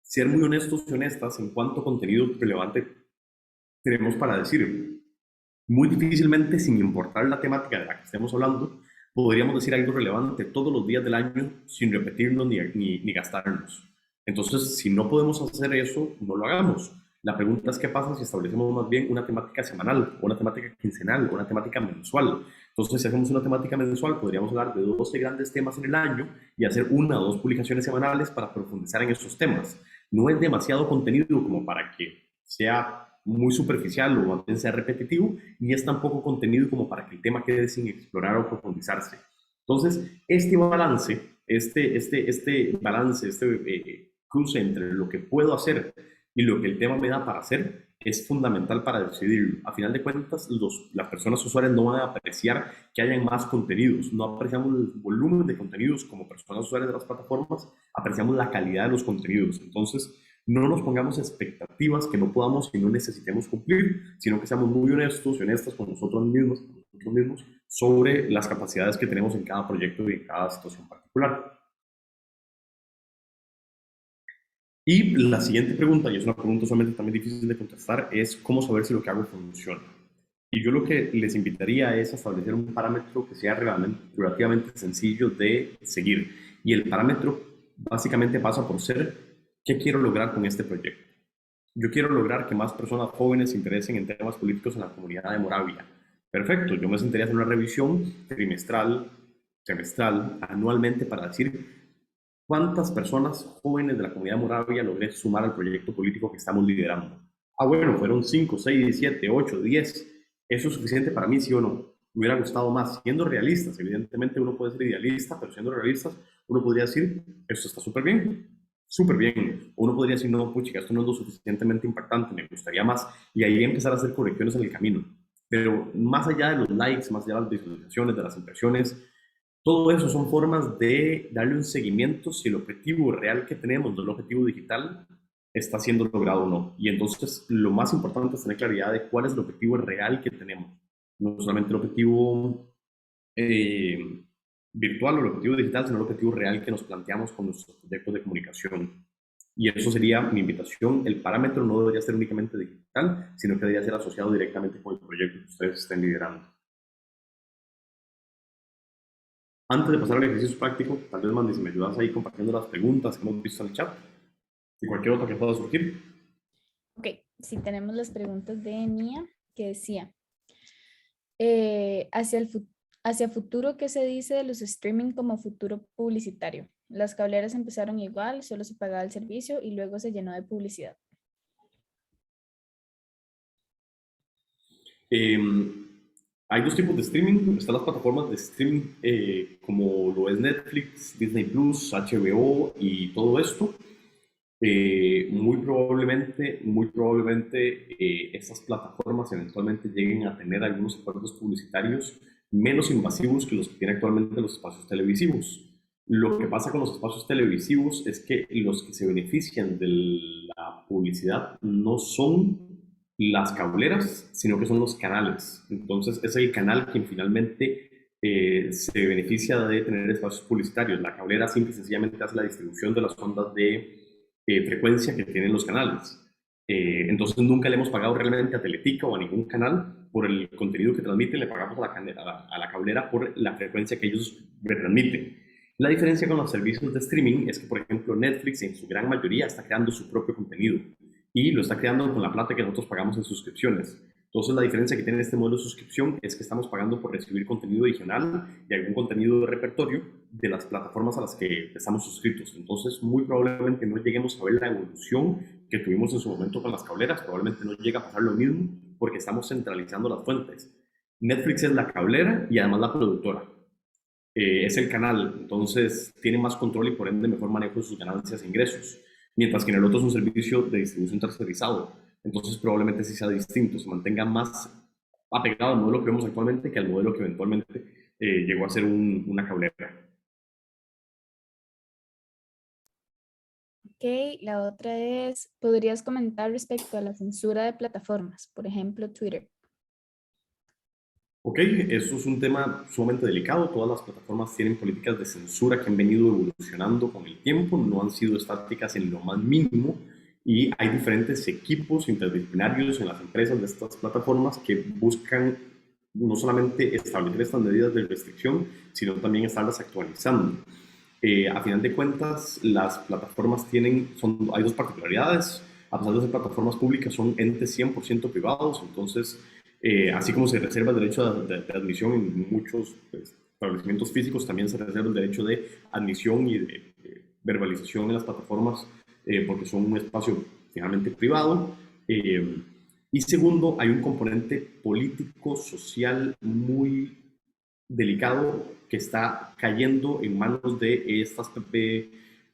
ser muy honestos y honestas en cuánto contenido relevante tenemos para decir. Muy difícilmente, sin importar la temática de la que estemos hablando, podríamos decir algo relevante todos los días del año sin repetirnos ni gastarnos. Entonces, si no podemos hacer eso, no lo hagamos. La pregunta es qué pasa si establecemos más bien una temática semanal, o una temática quincenal, o una temática mensual. Entonces, si hacemos una temática mensual, podríamos hablar de 12 grandes temas en el año y hacer 1 o 2 publicaciones semanales para profundizar en esos temas. No es demasiado contenido como para que sea muy superficial o más bien sea repetitivo, ni es tampoco contenido como para que el tema quede sin explorar o profundizarse. Entonces, este balance, cruce entre lo que puedo hacer y lo que el tema me da para hacer es fundamental para decidirlo. A final de cuentas, las personas usuarias no van a apreciar que hayan más contenidos. No apreciamos el volumen de contenidos como personas usuarias de las plataformas, apreciamos la calidad de los contenidos. Entonces, no nos pongamos expectativas que no podamos y no necesitemos cumplir, sino que seamos muy honestos y honestas con nosotros mismos sobre las capacidades que tenemos en cada proyecto y en cada situación particular. Y la siguiente pregunta, y es una pregunta solamente también difícil de contestar, es cómo saber si lo que hago funciona. Y yo lo que les invitaría es a establecer un parámetro que sea relativamente sencillo de seguir. Y el parámetro básicamente pasa por ser ¿qué quiero lograr con este proyecto? Yo quiero lograr que más personas jóvenes se interesen en temas políticos en la comunidad de Moravia. Perfecto, yo me sentaría a hacer una revisión trimestral, anualmente para decir cuántas personas jóvenes de la comunidad de Moravia logré sumar al proyecto político que estamos liderando. Ah, bueno, fueron 5, 6, 7, 8, 10. ¿Eso es suficiente para mí, sí o no? Me hubiera gustado más. Siendo realistas, evidentemente uno puede ser idealista, pero siendo realistas, uno podría decir, esto está súper bien. Súper bien. Uno podría decir, no, puchica, esto no es lo suficientemente impactante, me gustaría más. Y ahí empezar a hacer correcciones en el camino. Pero más allá de los likes, más allá de las visualizaciones, de las impresiones, todo eso son formas de darle un seguimiento si el objetivo real que tenemos, el objetivo digital, está siendo logrado o no. Y entonces lo más importante es tener claridad de cuál es el objetivo real que tenemos. No solamente el objetivo virtual o el objetivo digital, sino el objetivo real que nos planteamos con nuestros proyectos de comunicación. Y eso sería mi invitación. El parámetro no debería ser únicamente digital, sino que debería ser asociado directamente con el proyecto que ustedes estén liderando. Antes de pasar al ejercicio práctico, tal vez, Mandy, si me ayudas ahí compartiendo las preguntas que hemos visto en el chat y cualquier otra que pueda surgir. Ok, sí, tenemos las preguntas de Mía, que decía, hacia futuro, ¿qué se dice de los streaming como futuro publicitario? Las cableras empezaron igual, solo se pagaba el servicio y luego se llenó de publicidad. Hay dos tipos de streaming. Están las plataformas de streaming como lo es Netflix, Disney Plus, HBO y todo esto. Muy probablemente estas plataformas eventualmente lleguen a tener algunos acuerdos publicitarios menos invasivos que los que tienen actualmente los espacios televisivos. Lo que pasa con los espacios televisivos es que los que se benefician de la publicidad no son las cableras, sino que son los canales. Entonces es el canal quien finalmente se beneficia de tener espacios publicitarios. La cablera simple y sencillamente hace la distribución de las ondas de frecuencia que tienen los canales. Entonces nunca le hemos pagado realmente a Teletica o a ningún canal por el contenido que transmiten, le pagamos a la cablera por la frecuencia que ellos retransmiten. La diferencia con los servicios de streaming es que, por ejemplo, Netflix en su gran mayoría está creando su propio contenido y lo está creando con la plata que nosotros pagamos en suscripciones. Entonces la diferencia que tiene este modelo de suscripción es que estamos pagando por recibir contenido adicional y algún contenido de repertorio de las plataformas a las que estamos suscritos. Entonces muy probablemente no lleguemos a ver la evolución que tuvimos en su momento con las cableras, probablemente no llega a pasar lo mismo porque estamos centralizando las fuentes. Netflix es la cablera y además la productora. Es el canal, entonces tiene más control y por ende mejor manejo de sus ganancias e ingresos, mientras que en el otro es un servicio de distribución tercerizado. Entonces probablemente sí sea distinto, se mantenga más apegado al modelo que vemos actualmente que al modelo que eventualmente llegó a ser una cablera. Ok, la otra es, ¿podrías comentar respecto a la censura de plataformas, por ejemplo, Twitter? Ok, eso es un tema sumamente delicado. Todas las plataformas tienen políticas de censura que han venido evolucionando con el tiempo, no han sido estáticas en lo más mínimo y hay diferentes equipos interdisciplinarios en las empresas de estas plataformas que buscan no solamente establecer estas medidas de restricción, sino también estarlas actualizando. A final de cuentas, las plataformas hay dos particularidades. A pesar de ser plataformas públicas, son entes 100% privados, entonces así como se reserva el derecho de admisión en muchos establecimientos físicos, también se reserva el derecho de admisión y de verbalización en las plataformas porque son un espacio finalmente privado. Y segundo, hay un componente político, social muy delicado que está cayendo en manos de estas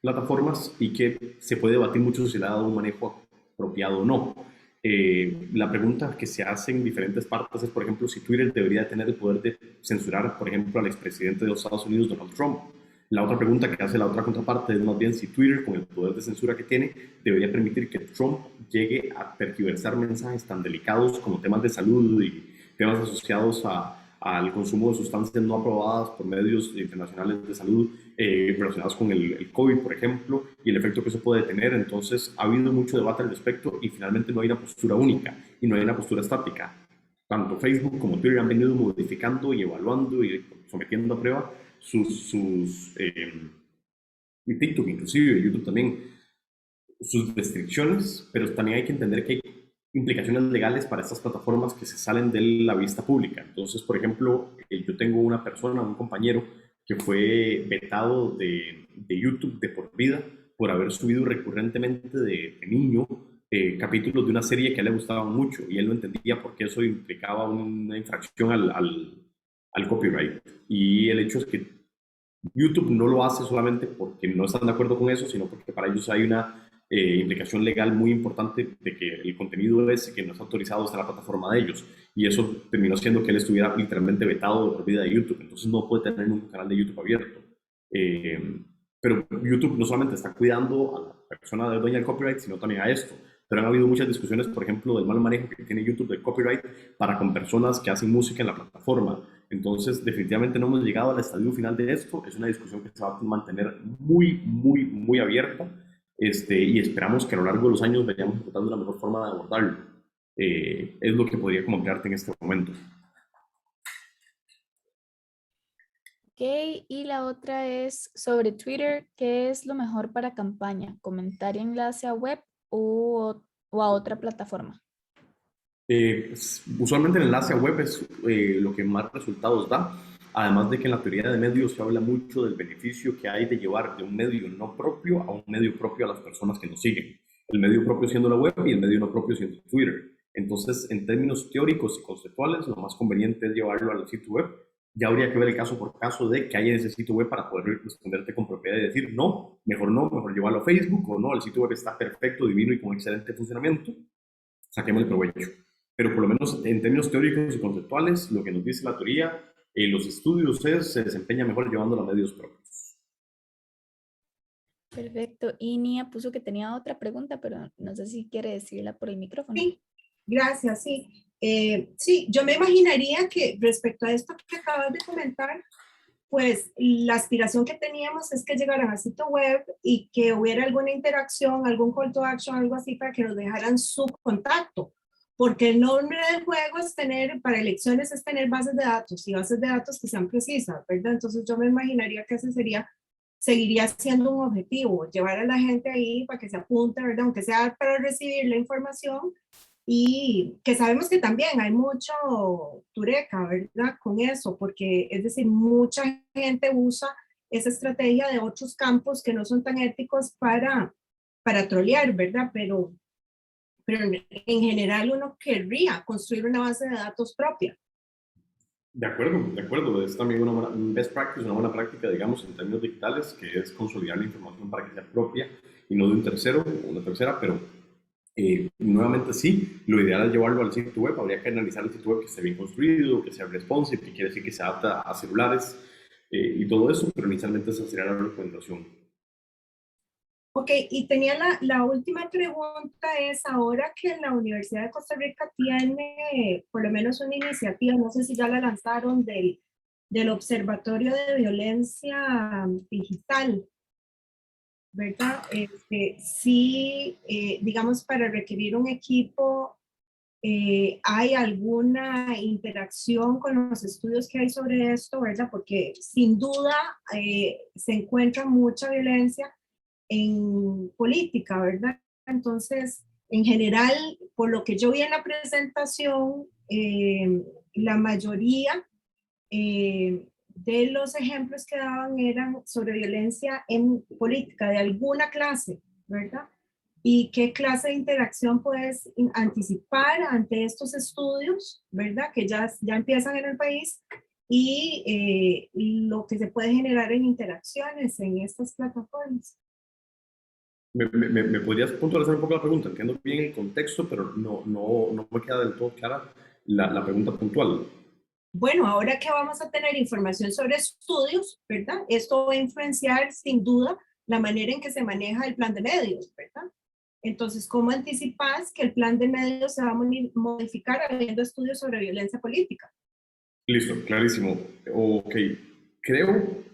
plataformas y que se puede debatir mucho si le ha dado un manejo apropiado o no. La pregunta que se hace en diferentes partes es, por ejemplo, si Twitter debería tener el poder de censurar, por ejemplo, al expresidente de los Estados Unidos, Donald Trump. La otra pregunta que hace la otra contraparte es más bien si Twitter, con el poder de censura que tiene, debería permitir que Trump llegue a tergiversar mensajes tan delicados como temas de salud y temas asociados al consumo de sustancias no aprobadas por medios internacionales de salud relacionados con el COVID, por ejemplo, y el efecto que eso puede tener. Entonces, ha habido mucho debate al respecto y finalmente no hay una postura única y no hay una postura estática. Tanto Facebook como Twitter han venido modificando y evaluando y sometiendo a prueba y TikTok inclusive, y YouTube también, sus restricciones, pero también hay que entender que hay implicaciones legales para estas plataformas que se salen de la vista pública. Entonces, por ejemplo, yo tengo una persona, un compañero, que fue vetado de YouTube de por vida por haber subido recurrentemente de niño capítulos de una serie que a él le gustaba mucho y él no entendía por qué eso implicaba una infracción al copyright. Y el hecho es que YouTube no lo hace solamente porque no están de acuerdo con eso, sino porque para ellos hay una implicación legal muy importante de que el contenido ese que no está autorizado está en la plataforma de ellos. Y eso terminó siendo que él estuviera literalmente vetado de por vida de YouTube. Entonces no puede tener un canal de YouTube abierto. Pero YouTube no solamente está cuidando a la persona de dueña del copyright, sino también a esto. Pero han habido muchas discusiones, por ejemplo, del mal manejo que tiene YouTube del copyright para con personas que hacen música en la plataforma. Entonces, definitivamente no hemos llegado al estadio final de esto. Es una discusión que se va a mantener muy abierta, y esperamos que a lo largo de los años vayamos encontrando la mejor forma de abordarlo. Es lo que podría comentarte en este momento. Ok, y la otra es sobre Twitter. ¿Qué es lo mejor para campaña? ¿Comentar enlace a web o a otra plataforma? Usualmente el enlace a web es lo que más resultados da, además de que en la teoría de medios se habla mucho del beneficio que hay de llevar de un medio no propio a un medio propio a las personas que nos siguen. El medio propio siendo la web y el medio no propio siendo Twitter. Entonces, en términos teóricos y conceptuales, lo más conveniente es llevarlo al sitio web. Ya habría que ver el caso por caso de que hay en ese sitio web para poder responderte con propiedad y decir no, mejor llevarlo a Facebook, o no, el sitio web está perfecto, divino y con excelente funcionamiento, saquemos el provecho. Pero por lo menos en términos teóricos y conceptuales, lo que nos dice la teoría, los estudios se desempeña mejor llevándolo a medios propios. Perfecto. Y Nia puso que tenía otra pregunta, pero no sé si quiere decirla por el micrófono. Sí, gracias, sí. Sí, yo me imaginaría que respecto a esto que acabas de comentar, pues la aspiración que teníamos es que llegaran al sitio web y que hubiera alguna interacción, algún call to action, algo así para que nos dejaran su contacto. Porque el nombre del juego es para elecciones es tener bases de datos y bases de datos que sean precisas, ¿verdad? Entonces yo me imaginaría que ese seguiría siendo un objetivo, llevar a la gente ahí para que se apunte, ¿verdad? Aunque sea para recibir la información, y que sabemos que también hay mucho tureca, ¿verdad? Con eso, porque es decir, mucha gente usa esa estrategia de otros campos que no son tan éticos para trolear, ¿verdad? Pero en general uno querría construir una base de datos propia. De acuerdo. Es también un best practice, una buena práctica, digamos, en términos digitales, que es consolidar la información para que sea propia y no de un tercero o una tercera, pero nuevamente sí, lo ideal es llevarlo al sitio web. Habría que analizar el sitio web que esté bien construido, que sea responsive, que quiere decir que se adapta a celulares y todo eso, pero inicialmente esa sería la recomendación. Ok, y tenía la última pregunta es, ahora que la Universidad de Costa Rica tiene por lo menos una iniciativa, no sé si ya la lanzaron, del Observatorio de Violencia Digital, ¿verdad? Sí, digamos, para requerir un equipo, ¿hay alguna interacción con los estudios que hay sobre esto, verdad? Porque sin duda se encuentra mucha violencia en política, ¿verdad? Entonces, en general, por lo que yo vi en la presentación, la mayoría de los ejemplos que daban eran sobre violencia en política de alguna clase, ¿verdad? ¿Y qué clase de interacción puedes anticipar ante estos estudios, ¿verdad? Que ya empiezan en el país, y lo que se puede generar en interacciones en estas plataformas. ¿Me podrías puntualizar un poco la pregunta? Entiendo bien el contexto, pero no me queda del todo clara la pregunta puntual. Bueno, ahora que vamos a tener información sobre estudios, ¿verdad? Esto va a influenciar sin duda la manera en que se maneja el plan de medios, ¿verdad? Entonces, ¿cómo anticipas que el plan de medios se va a modificar habiendo estudios sobre violencia política? Listo, clarísimo. Ok, creo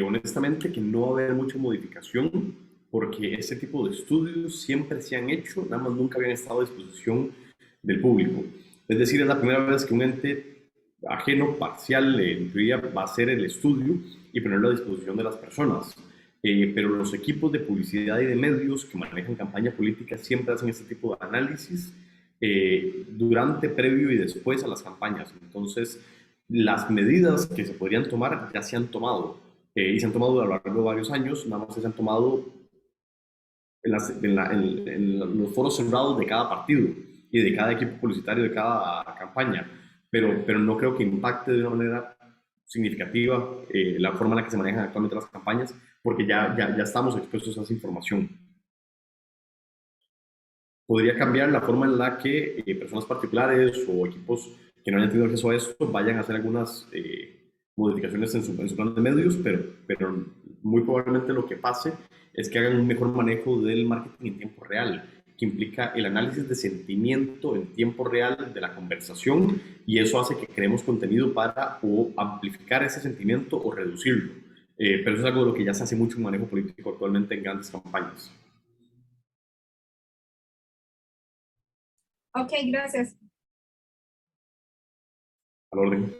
honestamente que no va a haber mucha modificación porque ese tipo de estudios siempre se han hecho, nada más nunca habían estado a disposición del público. Es decir, es la primera vez que un ente ajeno, parcial, en teoría, va a hacer el estudio y ponerlo a disposición de las personas. Pero los equipos de publicidad y de medios que manejan campaña política siempre hacen este tipo de análisis durante, previo y después a las campañas. Entonces, las medidas que se podrían tomar ya se han tomado y se han tomado a lo largo de varios años, nada más se han tomado en los foros cerrados de cada partido y de cada equipo publicitario de cada campaña, pero no creo que impacte de una manera significativa la forma en la que se manejan actualmente las campañas, porque ya estamos expuestos a esa información. Podría cambiar la forma en la que personas particulares o equipos que no hayan tenido acceso a esto vayan a hacer algunas modificaciones en su plan de medios, pero muy probablemente lo que pase es que hagan un mejor manejo del marketing en tiempo real, que implica el análisis de sentimiento en tiempo real de la conversación, y eso hace que creemos contenido para o amplificar ese sentimiento o reducirlo. Pero eso es algo de lo que ya se hace mucho en manejo político actualmente en grandes campañas. Ok, gracias. Al orden.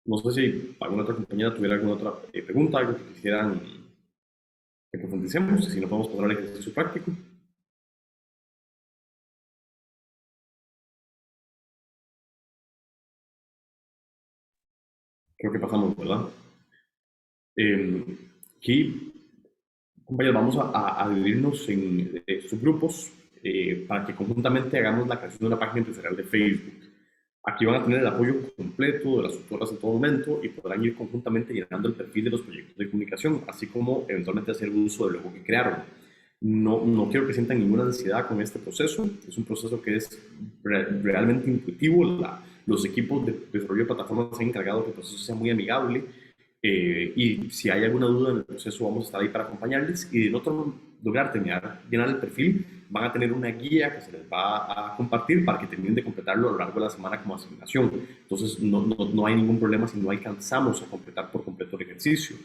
No sé si alguna otra compañera tuviera alguna otra pregunta, algo que quisieran que profundicemos, si no podemos pasar al ejercicio práctico. Creo que pasamos, ¿verdad? Aquí, compañeros, vamos a dividirnos en subgrupos para que conjuntamente hagamos la creación de una página empresarial de Facebook. Aquí van a tener el apoyo completo de las tutoras en todo momento y podrán ir conjuntamente llenando el perfil de los proyectos de comunicación, así como eventualmente hacer uso del logo que crearon. No quiero que sientan ninguna ansiedad con este proceso. Es un proceso que es realmente intuitivo. Los equipos de desarrollo de plataformas se han encargado que el proceso sea muy amigable. Y si hay alguna duda en el proceso, vamos a estar ahí para acompañarles. Y de no lograr llenar el perfil, van a tener una guía que se les va a compartir para que terminen de completarlo a lo largo de la semana como asignación. Entonces, no hay ningún problema si no alcanzamos a completar por completo el ejercicio.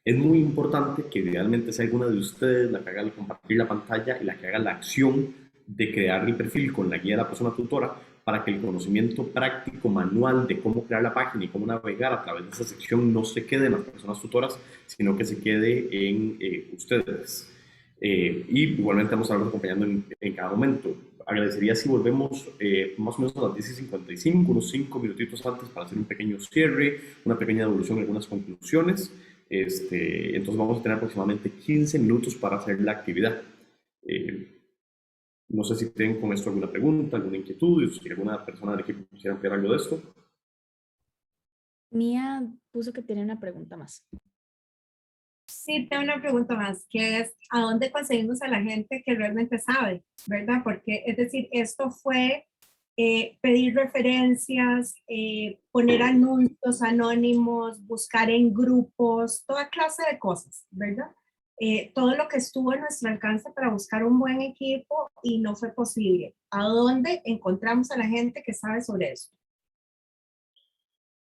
Es muy importante que idealmente sea alguna de ustedes la que haga el compartir la pantalla y la que haga la acción de crear el perfil con la guía de la persona tutora, para que el conocimiento práctico manual de cómo crear la página y cómo navegar a través de esa sección no se quede en las personas tutoras, sino que se quede en ustedes. Y igualmente vamos a estar acompañando en cada momento. Agradecería si volvemos más o menos a las 10:55, unos 5 minutitos antes, para hacer un pequeño cierre, una pequeña devolución, algunas conclusiones. Entonces vamos a tener aproximadamente 15 minutos para hacer la actividad. No sé si tienen con esto alguna pregunta, alguna inquietud, si alguna persona del equipo quisiera ampliar algo de esto. Mía puso que tiene una pregunta más. Sí, tengo una pregunta más, que es, ¿a dónde conseguimos a la gente que realmente sabe, verdad? Porque, es decir, esto fue pedir referencias, poner anuncios anónimos, buscar en grupos, toda clase de cosas, ¿verdad? Todo lo que estuvo a nuestro alcance para buscar un buen equipo y no fue posible. ¿A dónde encontramos a la gente que sabe sobre eso?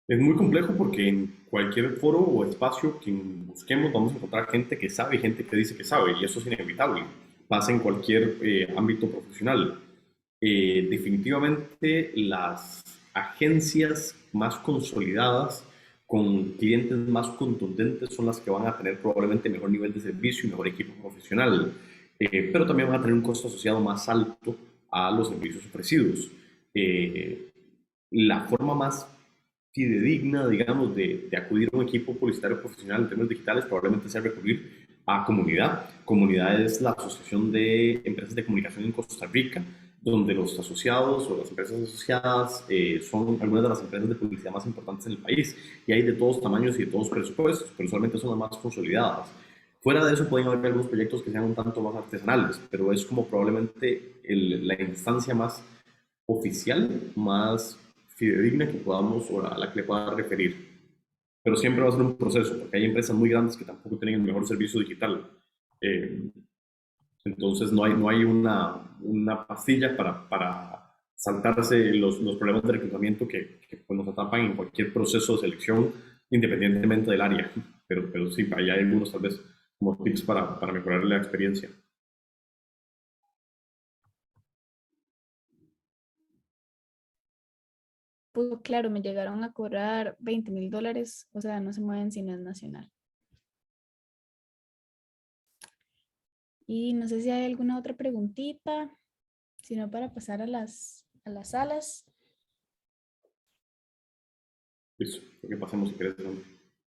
Es muy complejo porque en cualquier foro o espacio que busquemos vamos a encontrar gente que sabe y gente que dice que sabe, y eso es inevitable. Pasa en cualquier ámbito profesional. Definitivamente las agencias más consolidadas, con clientes más contundentes, son las que van a tener probablemente mejor nivel de servicio y mejor equipo profesional, pero también van a tener un costo asociado más alto a los servicios ofrecidos. La forma más fidedigna, digamos, de acudir a un equipo publicitario profesional en términos digitales probablemente sea recurrir a Comunidad. Comunidad es la Asociación de Empresas de Comunicación en Costa Rica, donde los asociados o las empresas asociadas son algunas de las empresas de publicidad más importantes en el país, y hay de todos tamaños y de todos presupuestos, pero usualmente son las más consolidadas. Fuera de eso pueden haber algunos proyectos que sean un tanto más artesanales, pero es como probablemente la instancia más oficial, más fidedigna que podamos, o a la que le pueda referir. Pero siempre va a ser un proceso, porque hay empresas muy grandes que tampoco tienen el mejor servicio digital. Entonces no hay una pastilla para saltarse los problemas de reclutamiento que pues, nos atrapan en cualquier proceso de selección, independientemente del área. Pero sí, hay algunos tal vez como tips para mejorar la experiencia. Pues claro, me llegaron a cobrar $20,000, o sea, no se mueven si no es nacional. Y no sé si hay alguna otra preguntita, sino para pasar a las salas. Listo, que pasemos si querés.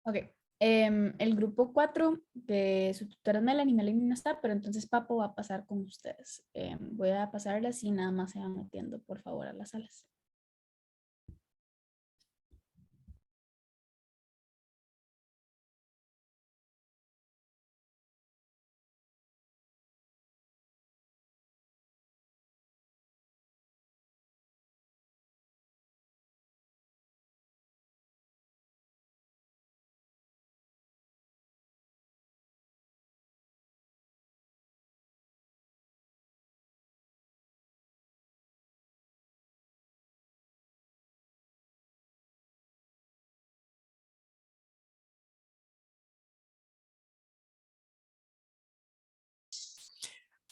Ok. El grupo 4 de su tutora Melanie no está, pero entonces Papo va a pasar con ustedes. Voy a pasarlas y nada más se van metiendo, por favor, a las salas.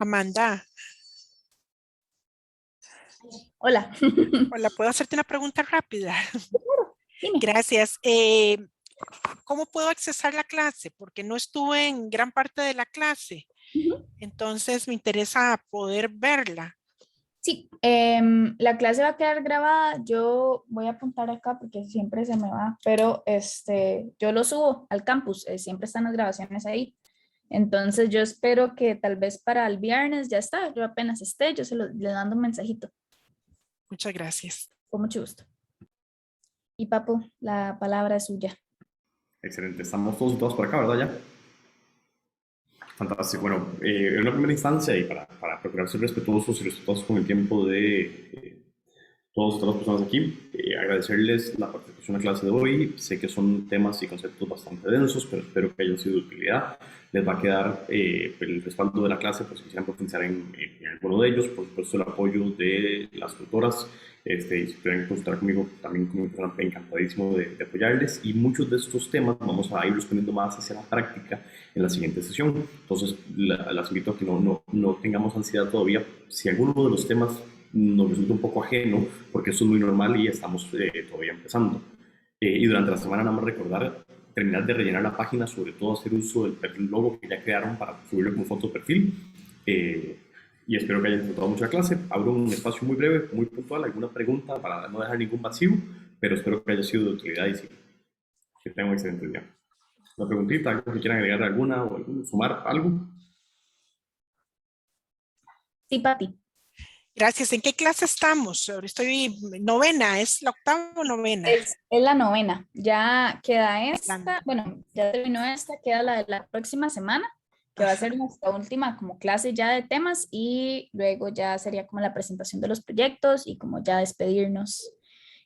Amanda, Hola. hola, ¿puedo hacerte una pregunta rápida? Dime. Gracias. ¿Cómo puedo accesar la clase? Porque no estuve en gran parte de la clase. Entonces me interesa poder verla. Sí, la clase va a quedar grabada. Yo voy a apuntar acá porque siempre se me va, pero yo lo subo al campus. Siempre están las grabaciones ahí. Entonces yo espero que tal vez para el viernes ya está. Yo apenas esté, yo le mando un mensajito. Muchas gracias. Con mucho gusto. Y Papo, la palabra es suya. Excelente, estamos todos y todas por acá, ¿verdad? Ya. Fantástico. Bueno, en una primera instancia, y para procurar ser respetuosos y respetuosos con el tiempo de todas las personas aquí, agradecerles la participación en la clase de hoy. Sé que son temas y conceptos bastante densos, pero espero que hayan sido de utilidad. Les va a quedar el respaldo de la clase por si quisieran profundizar en alguno de ellos. Por supuesto, el apoyo de las tutoras. Y si quieren consultar conmigo, también como persona encantadísimo de apoyarles. Y muchos de estos temas vamos a ir respondiendo más hacia la práctica en la siguiente sesión. Entonces, las invito a que no tengamos ansiedad todavía. Si alguno de los temas nos resulta un poco ajeno, porque eso es muy normal y estamos todavía empezando. Y durante la semana nada más recordar, terminar de rellenar la página, sobre todo hacer uso del perfil logo que ya crearon para subirlo como foto de perfil. Y espero que hayan disfrutado mucho la clase. Abro un espacio muy breve, muy puntual, alguna pregunta para no dejar ningún vacío, pero espero que haya sido de utilidad y sí, que tengan un excelente día. Una preguntita, algo que quieran agregar alguna o sumar algo. Sí, Pati. Gracias. ¿En qué clase estamos? Ahora estoy novena, ¿es la octava o novena? Es la novena. Ya queda esta, bueno, ya terminó esta, queda la de la próxima semana, que va a ser nuestra última como clase ya de temas y luego ya sería como la presentación de los proyectos y como ya despedirnos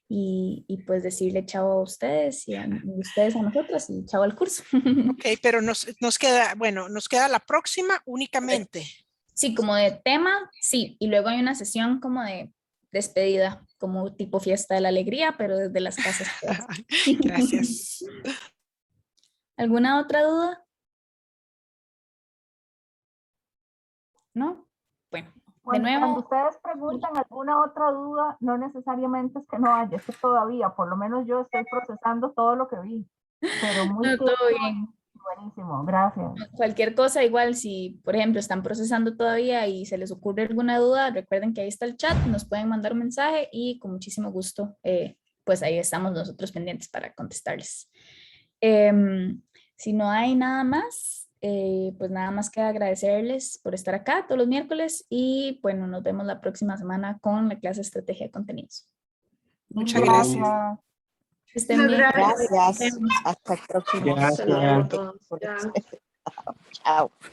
y pues decirle chao a ustedes y ustedes a nosotros y chao al curso. Ok, pero nos queda, bueno, nos queda la próxima únicamente. Sí, como de tema, sí, y luego hay una sesión como de despedida, como tipo fiesta de la alegría, pero desde las casas. Gracias. ¿Alguna otra duda? ¿No? Bueno, de Cuando nuevo. ustedes preguntan alguna otra duda, no necesariamente es que no haya, es que todavía, por lo menos yo estoy procesando todo lo que vi, pero muy No, todo bien. buenísimo, gracias. Cualquier cosa, igual si, por ejemplo, están procesando todavía y se les ocurre alguna duda, recuerden que ahí está el chat, nos pueden mandar un mensaje y con muchísimo gusto, pues ahí estamos nosotros pendientes para contestarles. Si no hay nada más, pues nada más queda agradecerles por estar acá todos los miércoles y bueno, nos vemos la próxima semana con la clase de Estrategia de Contenidos. Muchas gracias. Que estén bien. Gracias. Hasta el próximo. Hasta luego a todos. Chao. Chao.